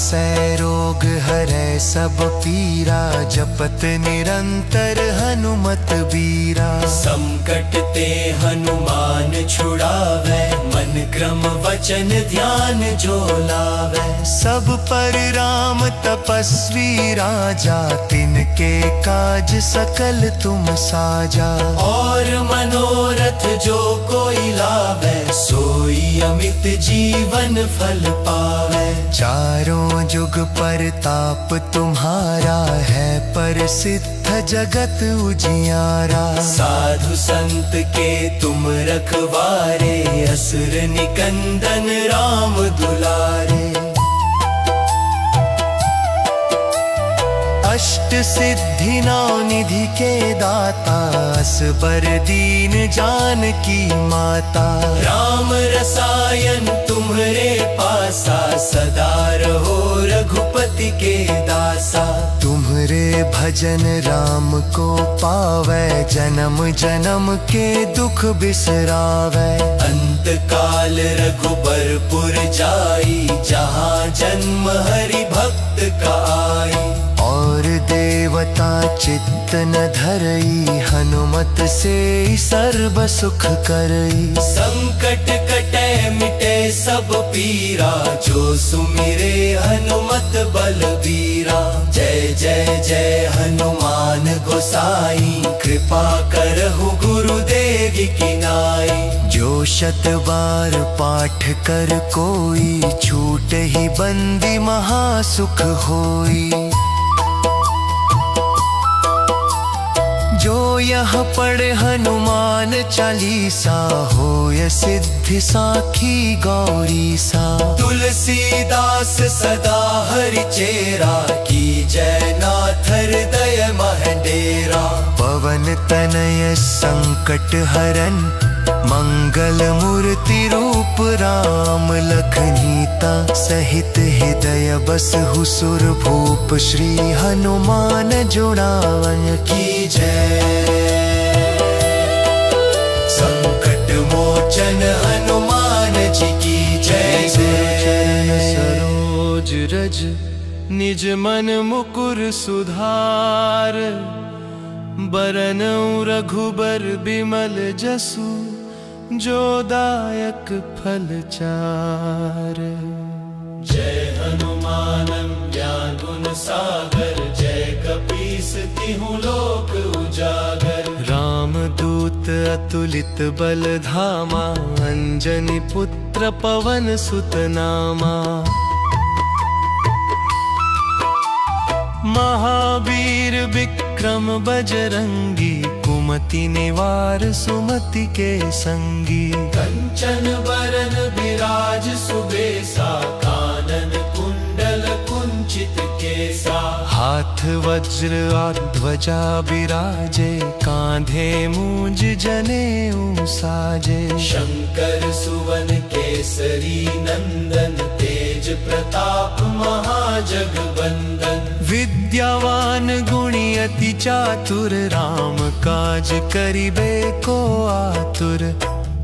नासै रोग हरै सब पीरा, जपत निरंतर हनुमत बीरा। संकट ते हनुमान छुड़ावे, मन क्रम वचन ध्यान जो लावे। सब पर राम तपस्वी राजा, तिनके काज सकल तुम साजा। और मनोरथ जो कोई लावे, सोई अमित जीवन फल पावे। चारों जुग परताप तुम्हारा, है प्रसिद्ध जगत उजियारा। साधु संत के तुम रखवारे, असुर निकंदन राम दुलारे। अष्ट सिद्धि नौ निधि के दाता, असबर दीन जानकी माता। राम रसायन तुम्हरे पासा, सदा रहो रघुपति के दासा। तुम्हरे भजन राम को पावै, जन्म जन्म के दुख बिसरावै। अंत काल रघुबरपुर जाई, जहाँ जन्म हरि भक्त का आई। और देवता चित्त न धरई, हनुमत से सर्व सुख करई। संकट कटे मिटे सब पीरा, जो सुमिरे हनुमत बलबीरा। जय जय जय हनुमान गोसाई, कृपा करहु गुरुदेव की नाई। जो शत बार पाठ कर कोई, छूट ही बंदी महासुख होई। जो यह पढ़े हनुमान चालीसा, होय सिद्धि साखी गौरी सा। तुलसीदास सदा हरि चेरा, की जय नाथ हृदय मह डेरा। पवन तनय संकट हरन, मंगल मूर्ति रूप राम लखनीता। सहित हृदय बसहु सुर भूप, श्री हनुमान जुड़ावन की जय। संकट मोचन हनुमान जी की जय जय। सरोज रज निज मन मुकुर सुधार, बरनउँ रघुबर बिमल जसु, जो दायक फल चार। जय हनुमान ज्ञान गुण सागर, जय कपीस तिहु लोक उजागर। राम दूत अतुलित बल धामा, अंजनी पुत्र पवन सुत नामा। महावीर विक्रम बजरंगी, कुमति निवार सुमति के संगी। कंचन बरन विराज सुबेसा, कानन कुंडल कुंचित केसा। हाथ वज्र और ध्वजा बिराजे, कांधे मूंज जनेऊ साजे। शंकर सुवन केसरी नंदन, तेज प्रताप महाजगवंदन। विद्यावान गुणी अति चातुर, राम काज करिबे को आतुर।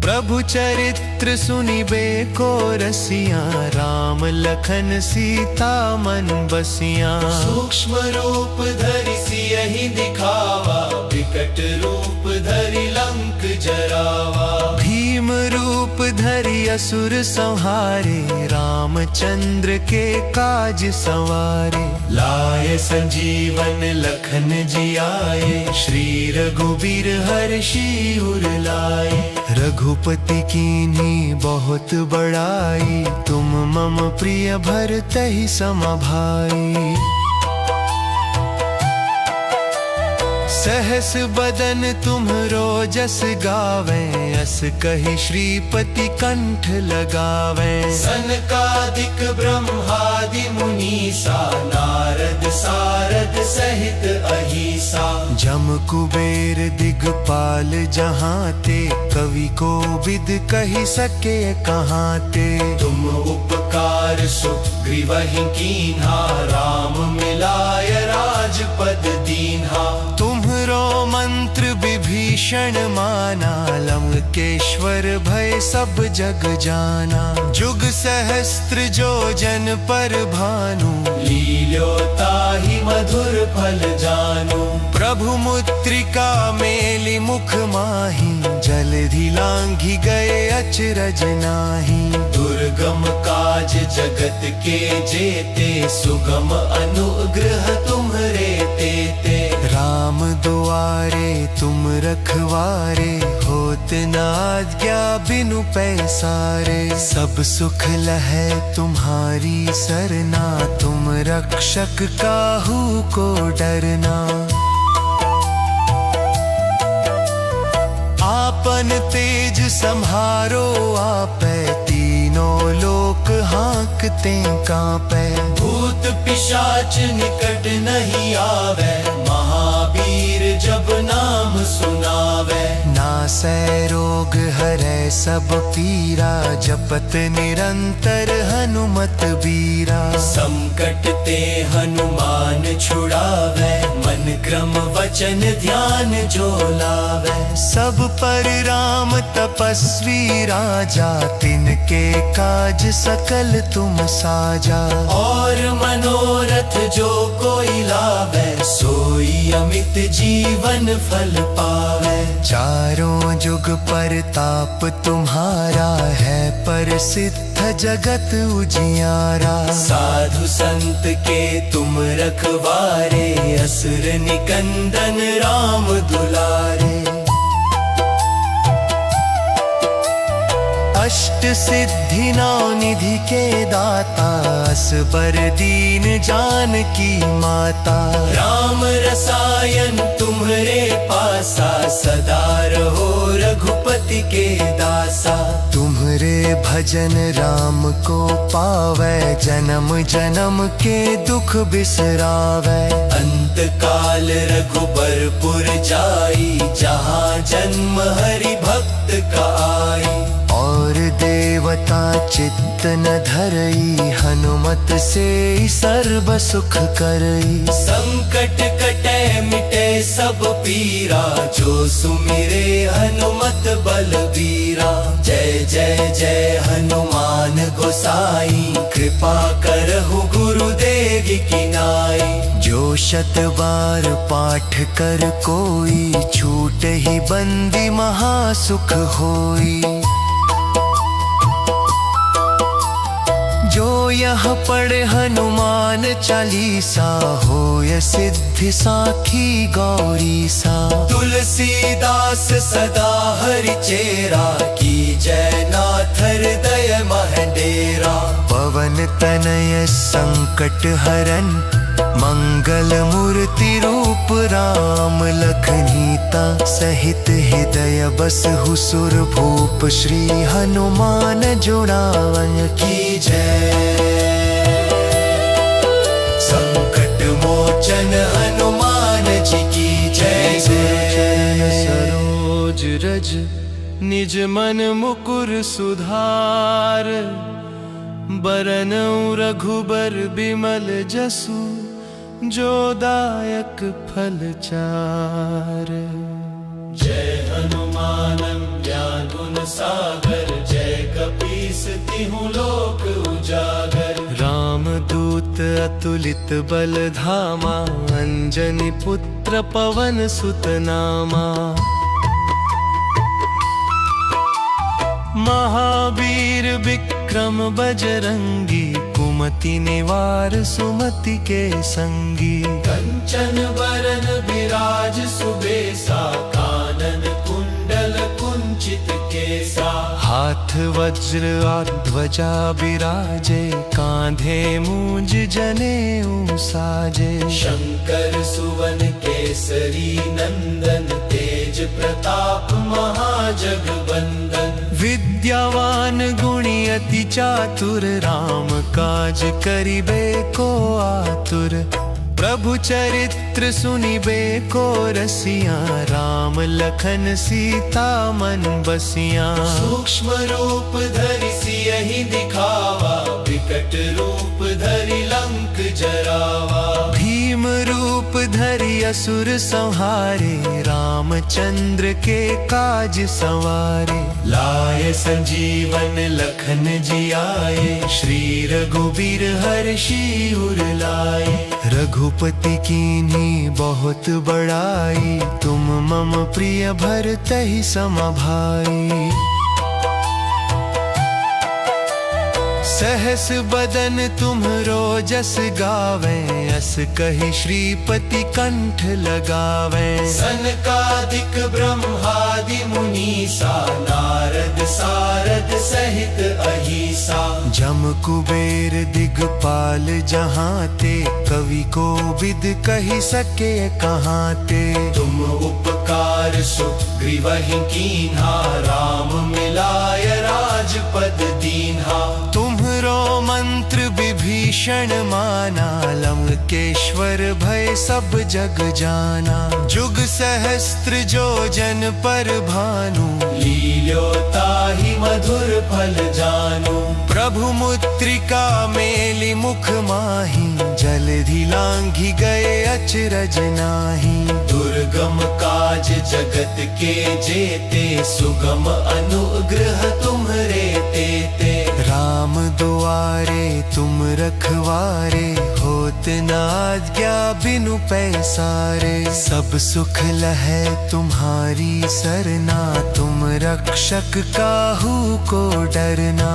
प्रभु चरित्र सुनिबे को रसिया, राम लखन सीता मन बसिया। सूक्ष्म रूप धरि सियहि दिखावा, विकट रूप धरि लंक जरावा। भीम रूप धरि असुर संहारे, रामचंद्र के काज संवारे। लाए संजीवन लखन जियाए, श्री रघुबीर हर्षि उर लाए। रघुपति कीन्ही बहुत बड़ाई, तुम मम प्रिय भरतहि सम भाई। सहस बदन तुम्हरो जस गावे, अस कहि श्रीपति कंठ लगावे। सनकादिक ब्रह्मादि मुनीसा, नारद सारद सहित अहिसा। जम कुबेर दिगपाल जहाँ ते, कवि को विद कहि सके कहाँ ते। तुम उपकार सुग्रीवहि कीन्हा, राम मिलाय राजपद दीन्हा। तुम्हरो मंत्र विभीषण विभीषण माना, लंकेश्वर भय सब जग जाना। जुग सहस्त्र जो जन पर भानु, लील्योता ही मधुर फल जानू। प्रभु मुद्रिका मेलि मुख माही, जलधि लांघि गए अचरज नाही। दुर्गम काज जगत के जेते, सुगम अनुग्रह तुम्हरे तेते। राम दुआरे तुम रखवारे, होत न आज्ञा बिनु पैसारे। सब सुख लहै तुम्हारी सरना, तुम रक्षक काहू को डरना। आपन तेज सम्हारो आपै, तीनों लोक हाँकते कांपै। भूत पिशाच निकट नहीं आवे, महावीर जब नाम सुनावे। नासै रोग हरै सब पीरा, जपत निरंतर हनुमत बीरा। संकट ते हनुमान छुड़ावे, मन क्रम वचन ध्यान जो लावे। सब पर राम तपस्वी राजा, तिनके काज सकल तुम साजा। और मनोरथ जो कोई लावे, सोई अमित जीवन फल पावे। चारों जुग परताप तुम्हारा है, प्रसिद्ध जगत उजियारा। साधु संत के तुम रखवारे, असुर निकंदन राम दुलारे। अष्ट सिद्धि नौ निधि के दाता, असबर दीन जानकी माता। राम रसायन तुम्हरे पासा, सदा रहो रघुपति के दासा। तुम्हरे भजन राम को पावै, जन्म जन्म के दुख बिसरावै। अंत काल रघुबरपुर जाई, जहाँ जन्म हरि भक्त का आई। और देवता चित्त न धरई, हनुमत से सर्व सुख करई। संकट कटे मिटे सब पीरा, जो सुमिरे हनुमत बलबीरा। जय जय जय हनुमान गोसाई, कृपा करहु गुरुदेव की नाई। जो शत बार पाठ कर कोई, छूट ही बंदी महासुख होई। जो यह पढ़े हनुमान चालीसा, होय सिद्धि साखी गौरी सा। तुलसीदास सदा हरि चेरा, की जय नाथ हृदय महडेरा। पवन तनय संकट हरन, मंगल मूर्ति रूप राम लखनीता। सहित हृदय बसहु सुर भूप, श्री हनुमान जुड़ावन की जय। संकट मोचन हनुमान जी की जय जय। सरोज रज निज मन मुकुर सुधार, बरनउँ रघुबर बिमल जसु, जो दायक फल चार। जय हनुमान ज्ञान गुण सागर, जय कपीस तिहु लोक उजागर। राम दूत अतुलित बल धामा, अंजनी पुत्र पवन सुत नामा। महावीर विक्रम बजरंगी, कुमति निवार सुमति के संगी। कंचन बरन विराज सुबेसा, कानन कुंडल कुंचित केसा। हाथ वज्र और ध्वजा बिराजे, कांधे मूंज जनेऊ साजे। शंकर सुवन केसरी नंदन, तेज प्रताप महाजगवंदन। विद्यावान गुणी अति चातुर, राम काज करिबे को आतुर। प्रभु चरित्र सुनिबे को रसिया, राम लखन सीता मन बसिया। सूक्ष्म रूप धरि सियहि दिखावा, विकट रूप धरि लंक जरावा। भीम रूप धरि असुर संहारे, रामचंद्र के काज संवारे। लाए संजीवन लखन जी आए, श्री रघुबीर हर्षि उर लाए। रघुपति कीन्ही बहुत बड़ाई, तुम मम प्रिय भरतहि सम भाई। सहस बदन तुम्हरो जस गावे, अस कहि श्रीपति कंठ लगावे। सनकादिक ब्रह्मादि मुनीसा, नारद सारद सहित अहिसा। जम कुबेर दिगपाल जहाँ ते, कवि को विद कहि सके कहाँ ते। तुम उपकार सुग्रीवहि कीन्हा, राम मिलाय राजपद दीन्हा। तुम्हरो मंत्र विभीषण माना, लंकेश्वर भय सब जग जाना। जुग सहस्त्र जो जन पर भानु, लील्यो ताहि मधुर फल जानू। प्रभु मुद्रिका मेलि मुख माहि, जलधि लांघि गए अचरज नाहि। दुर्गम काज जगत के जेते, सुगम अनुग्रह तुम्हरे तेते। राम दुआरे तुम रखवारे, होत न आज्ञा बिनु पैसारे। सब सुख लहै तुम्हारी सरना, तुम रक्षक काहू को डरना।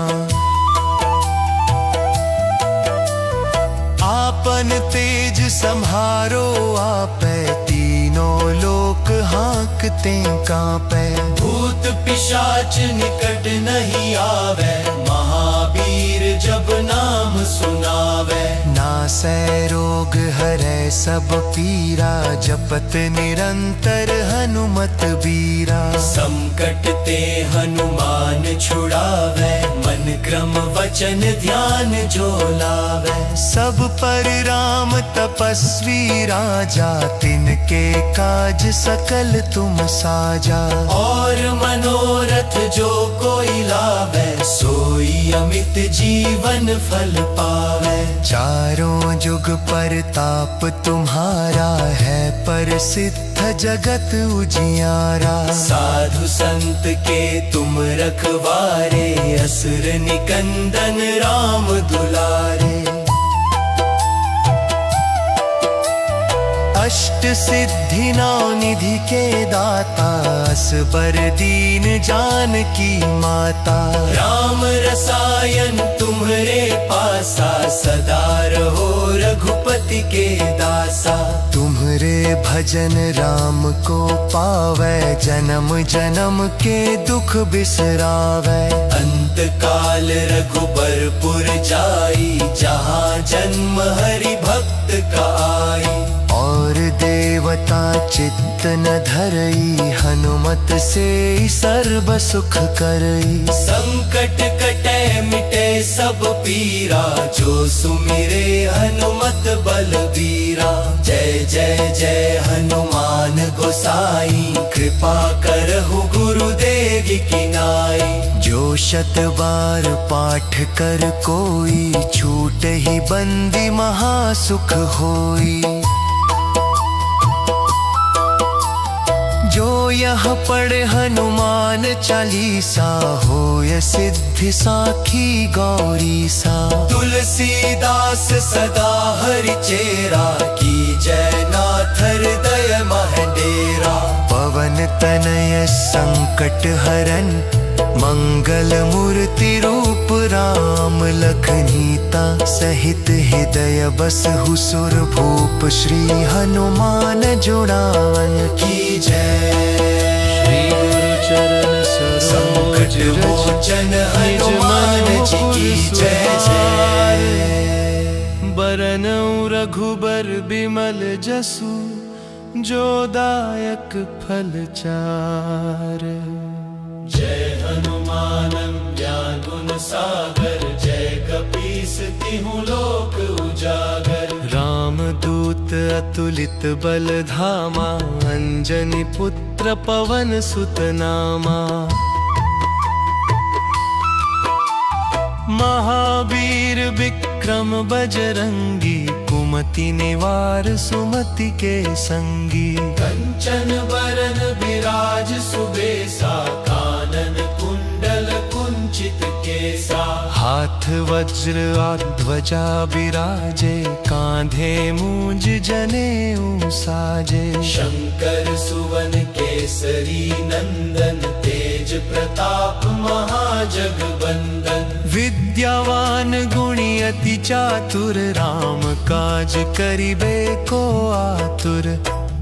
आपन तेज सम्हारो आपै, तीनों लोक हाँकते कांपै। भूत पिशाच निकट नहीं आवे, महावीर जब नाम सुनावे। नासै रोग हरै सब पीरा, जपत निरंतर हनुमत बीरा। संकट ते हनुमान छुड़ावे, मन क्रम वचन ध्यान जो लावे। सब पर राम तपस्वी राजा, तिनके काज सकल तुम साजा। और मनोरथ जो कोई लावे, सोई अमित जीवन फल पावे। चारों जुग परताप तुम्हारा है, प्रसिद्ध जगत उजियारा। साधु संत के तुम रखवारे, असुर निकंदन राम दुलारे। अष्ट सिद्धि नौ निधि के दाता, असबर दीन जानकी माता। राम रसायन तुम्हरे पासा, सदा रहो रघुपति के दासा। तुम्हरे भजन राम को पावै, जन्म जन्म के दुख बिसरावै। अंत काल रघुबरपुर जाई, जहाँ जन्म हरि भक्त का आई। और देवता चित्त न धरई, हनुमत से सर्व सुख करई। संकट कटे मिटे सब पीरा, जो सुमिरे हनुमत बलबीरा। जय जय जय हनुमान गोसाई, कृपा करहु गुरुदेव की नाई। जो शत बार पाठ कर कोई, छूट ही बंदी महासुख होई। जो यह पढ़े हनुमान चालीसा, होय सिद्धि साखी गौरी सा। तुलसीदास सदा हरि चेरा, की जय नाथ हृदय महडेरा। पवन तनय संकट हरन, मंगल मूर्ति रूप राम लखनीता। सहित हृदय बसहु सुर भूप, श्री हनुमान जुड़ावन की जय। श्री गुरु चरण सरोज मोचन हनुमान जी की जय जय। बरनउँ रघुबर बिमल जसु, जो दायक फल चार। जय हनुमान ज्ञान गुण सागर, जय कपीस तिहुँ लोक उजागर। रामदूत अतुलित बल धामा, अंजनी पुत्र पवन सुत नामा। महावीर विक्रम बजरंगी, कुमति सुमति निवार सुमति के संगी। कंचन बरन विराज सुबेसा, कानन कुंडल कुंचित केसा। हाथ वज्र और ध्वजा बिराजे, कांधे मूंज जनेऊ साजे। शंकर सुवन केसरी नंदन, तेज प्रताप महाजगबंदन। विद्यावान गुणी अति चातुर, राम काज करिबे को आतुर।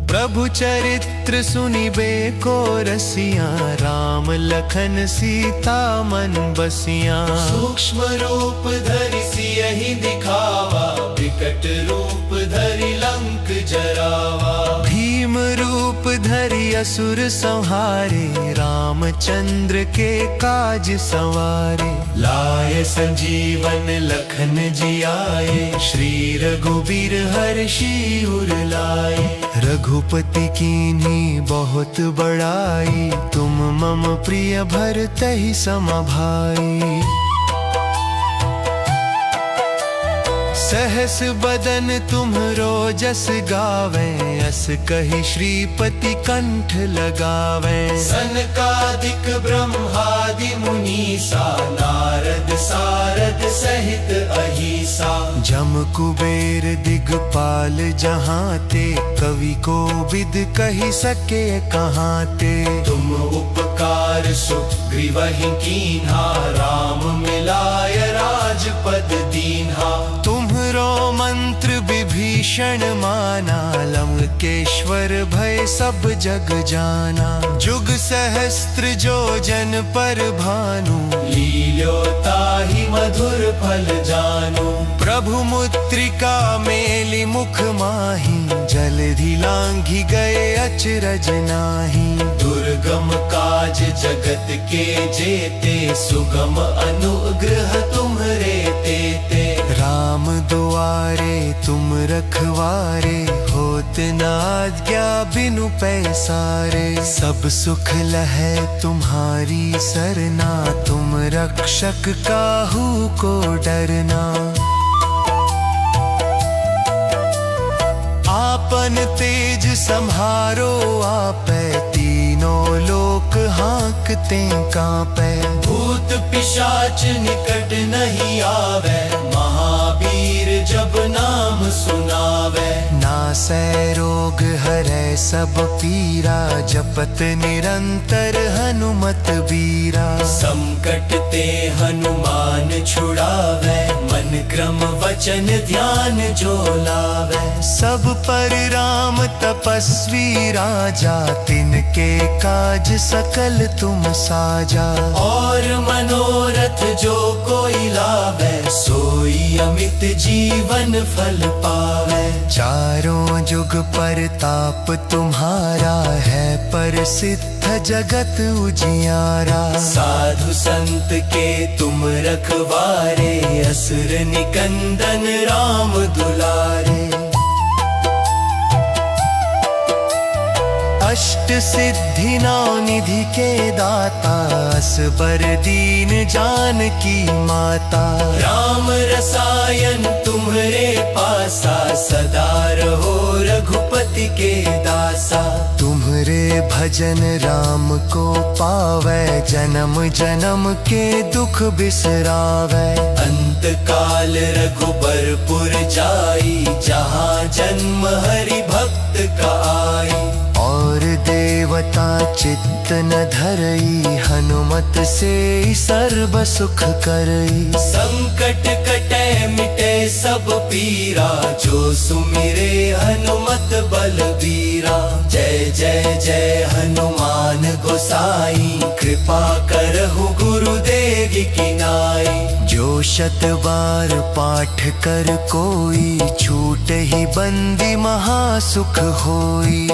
प्रभु चरित्र सुनिबे को रसिया, राम लखन सीता मन बसिया। सूक्ष्म रूप धरि सियहि दिखावा, विकट रूप धरि लंक जरावा। भीम रूप धरि असुर संहारे, रामचंद्र के काज संवारे। लाए संजीवन लखन जियाए, श्री रघुबीर हर्षि उर लाए। रघुपति कीन्ही बहुत बड़ाई, तुम मम प्रिय भरतहि सम भाई। सहस बदन तुम्हरो जस गावे, अस कहि श्रीपति कंठ लगावे। सनकादिक ब्रह्मादि मुनीसा, नारद सारद सहित अहिसा। जम कुबेर दिगपाल जहाँ ते, कवि को विद कही सके कहाँ ते। तुम उपकार सुग्रीवहि कीन्हा, राम मिलाय राजपद दीन्हा। तुम्हरो मंत्र विभीषण माना, लंकेश्वर भय सब जग जाना। जुग सहस्त्र जो जन पर भानु, लील्यो ताहि मधुर फल जानु। प्रभु मुद्रिका मेलि मुख माहि, जलधि लांघि गए अचरज नाहि। दुर्गम काज जगत के जेते, सुगम अनुग्रह तुम्हरे तेते। राम दुआरे तुम रखवारे, होत न आज्ञा बिनु पैसारे। सब सुख लहै तुम्हारी सरना, तुम रक्षक काहू को डरना। आपन तेज सम्हारो आपै, तीनों लोक हाँकते कांपै। भूत पिशाच निकट नहीं आवे, महावीर जब नाम सुनावे। नासै रोग हरै सब पीरा, जपत निरंतर हनुमत बीरा। संकट ते हनुमान छुड़ावे, मन क्रम वचन ध्यान जो लावे। सब पर राम तपस्वी राजा, तिनके काज सकल तुम साजा। और मनोरथ जो कोई लावे, सोई अमित जीवन फल पावे। चारों जुग परताप तुम्हारा है, प्रसिद्ध जगत उजियारा। साधु संत के तुम रखवारे, असुर निकंदन राम दुलारे। अष्ट सिद्धि नौ निधि के दाता, असबर दीन जानकी माता। राम रसायन तुम्हरे पासा, सदा रहो रघुपति के दासा। तुम्हरे भजन राम को पावै, जन्म जन्म के दुख बिसरावै। अंत काल रघुबरपुर जाई, जहाँ जन्म हरि भक्त का आई। और देवता चित्त न धरई, हनुमत से सर्व सुख करई। संकट कटे मिटे सब पीरा, जो सुमिरे हनुमत बलबीरा। जय जय जय हनुमान गोसाई, कृपा करहु गुरुदेव की नाई। जो शत बार पाठ कर कोई, छूट ही बंदी महासुख होई।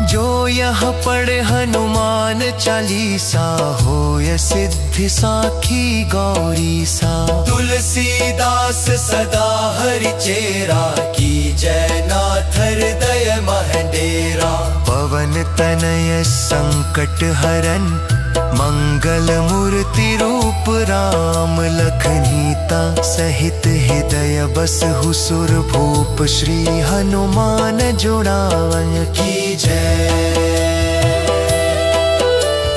जो यह पढ़े हनुमान चालीसा, होय सिद्धि साखी गौरी सा। तुलसीदास सदा हरि चेरा, की जय नाथ हृदय मह डेरा। पवन तनय संकट हरन, मंगल मूर्ति रूप राम लखनीता सहित हृदय बसहु सुर भूप श्री हनुमान जुड़ावन की जय।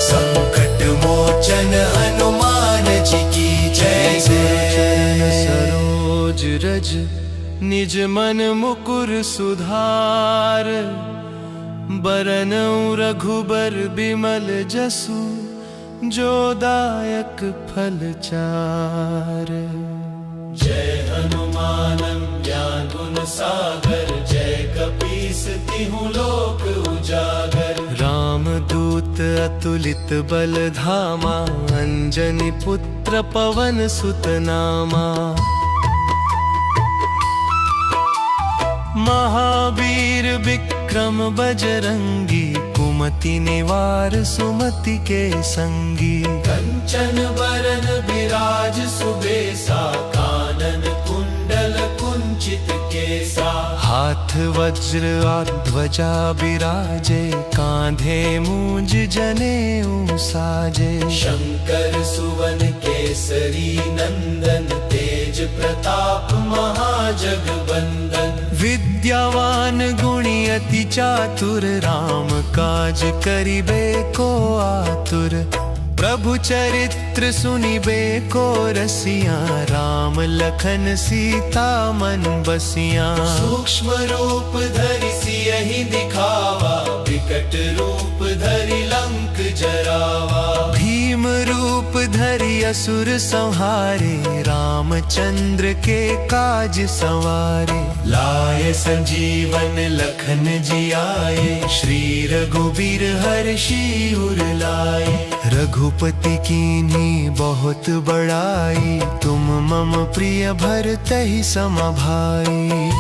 संकट मोचन हनुमान जी की जय जय। सरोज रज निज मन मुकुर सुधार, बरनउँ रघुबर बिमल जसु जो दायक फल चार। जय हनुमान ज्ञान गुण सागर, जय कपीस तिहुँ लोक उजागर। राम दूत अतुलित बल धामा, अंजनी पुत्र पवन सुत नामा। महावीर विक्रम बजरंगी, कुमति निवार सुमति के संगी। कंचन बरन बिराज सुबेसा, कानन कुंडल कुंचित केसा। हाथ वज्र ध्वजा बिराजे, कांधे मूंज जनेऊ साजे। शंकर सुवन केसरी नंदन, तेज प्रताप महाजगवंदन। विद्यावान गुणी अति चातुर, राम काज करिबे को आतुर। प्रभु चरित्र सुनिबे को रसिया, राम लखन सीता मन बसिया। सूक्ष्म रूप धरि सियहि दिखावा, विकट रूप धरि लंक जरावा। भीम रूप धरि असुर संहारे, रामचंद्र के काज संवारे। लाए संजीवन लखन जियाए, श्री रघुबीर हर्षि उर लाए। रघुपति कीन्ही बहुत बड़ाई, तुम मम प्रिय भरतहि सम भाई।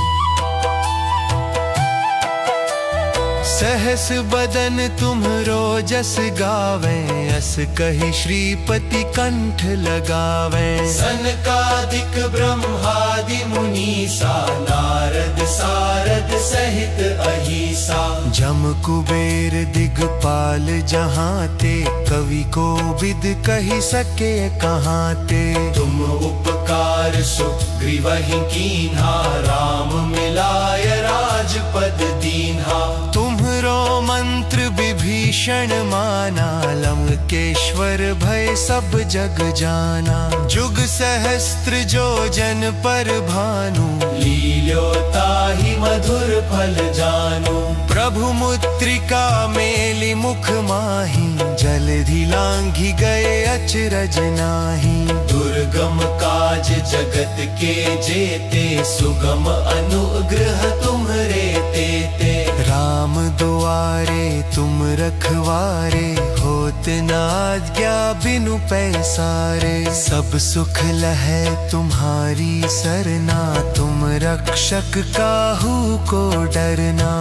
सहस बदन तुम्हरो जस गावे, अस कहि श्रीपति कंठ लगावे। सनकादिक ब्रह्मादि मुनीसा, नारद सारद सहित अहिसा। जम कुबेर दिगपाल जहाँ ते, कवि को विद कहि सके कहाँ ते। तुम उपकार सुग्रीवहि कीन्हा, राम मिलाय राजपद दीन्हा। तुम्हरो मंत्र विभीषण माना, लंकेश्वर भय सब जग जाना। जुग सहस्त्र जो जन पर भानु, लील्योताहि मधुर फल जानू। प्रभु मुद्रिका मेलि मुख माहि, जलधि लांघि गए अचरज नाहि। दुर्गम काज जगत के जेते, सुगम अनुग्रह तुम्हरे तेते। राम दुआरे तुम रखवारे, होत न आज्ञा बिनु पैसारे। सब सुख लहै तुम्हारी सरना, तुम रक्षक काहू को डरना।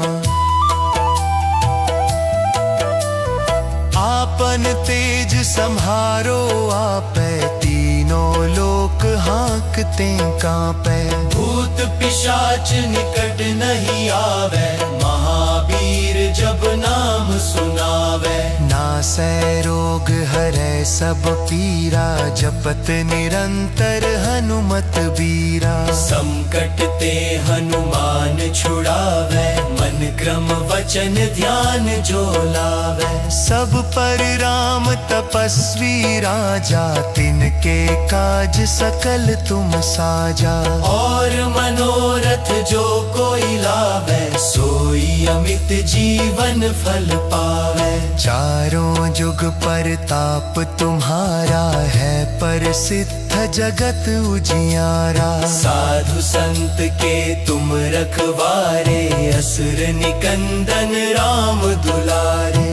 आपन तेज सम्हारो आपै, तीनों लोक हाँकते कांपै। भूत पिशाच निकट नहीं आवे, महावीर जब नाम सुनावे। नासै रोग हरै सब पीरा, जपत निरंतर हनुमत बीरा। संकट ते हनुमान छुड़ावे, मन क्रम वचन ध्यान जो लावे। सब पर राम तपस्वी राजा, तिनके काज सकल तुम साजा। और मनोरथ जो कोई लावे, सोई अमित जीवन फल पावे। चारों जुग परताप तुम्हारा है, प्रसिद्ध जगत उजियारा। साधु संत के तुम रखवारे, असुर निकंदन राम दुलारे।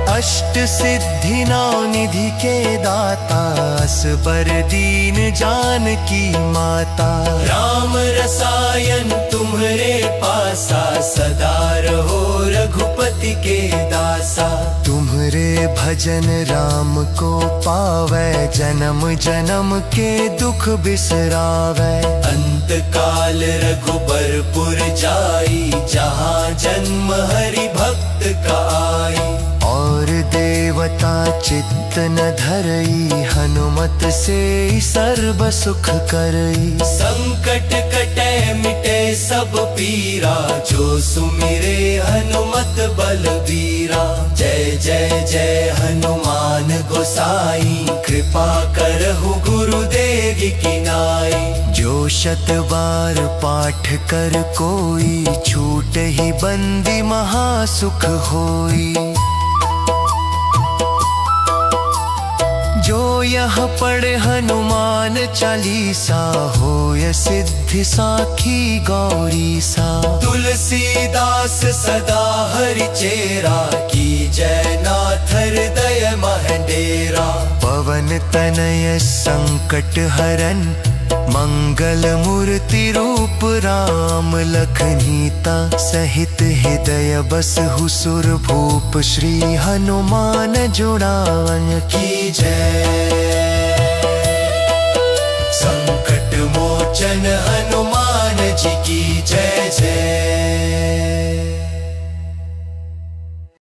अष्ट सिद्धि नौ निधि के दाता, असबर दीन जानकी माता। राम रसायन तुम्हरे पासा, सदा रहो रघुपति के दासा। तुम्हरे भजन राम को पावै, जन्म जन्म के दुख बिसरावै। अंत काल रघुबरपुर जाई, जहाँ जन्म हरि भक्त का न धरई, हनुमत से सर्व सुख करई। संकट कटे मिटे सब पीरा, जो सुमिरे हनुमत बलबीरा। जय जय जय हनुमान गोसाई, कृपा करहु गुरुदेव की नाई। जो शत बार पाठ कर कोई, छूट ही बंदी महासुख होई। जो यह पढ़े हनुमान चालीसा, होय सिद्धि साखी गौरी सा। तुलसीदास सदा हरि चेरा, की जय नाथ हृदय मह डेरा। पवन तनय संकट हरन, मंगल मूर्ति रूप राम। लखनीता सहित हृदय बसहु सुर भूप, श्री हनुमान जुड़ावन की जय।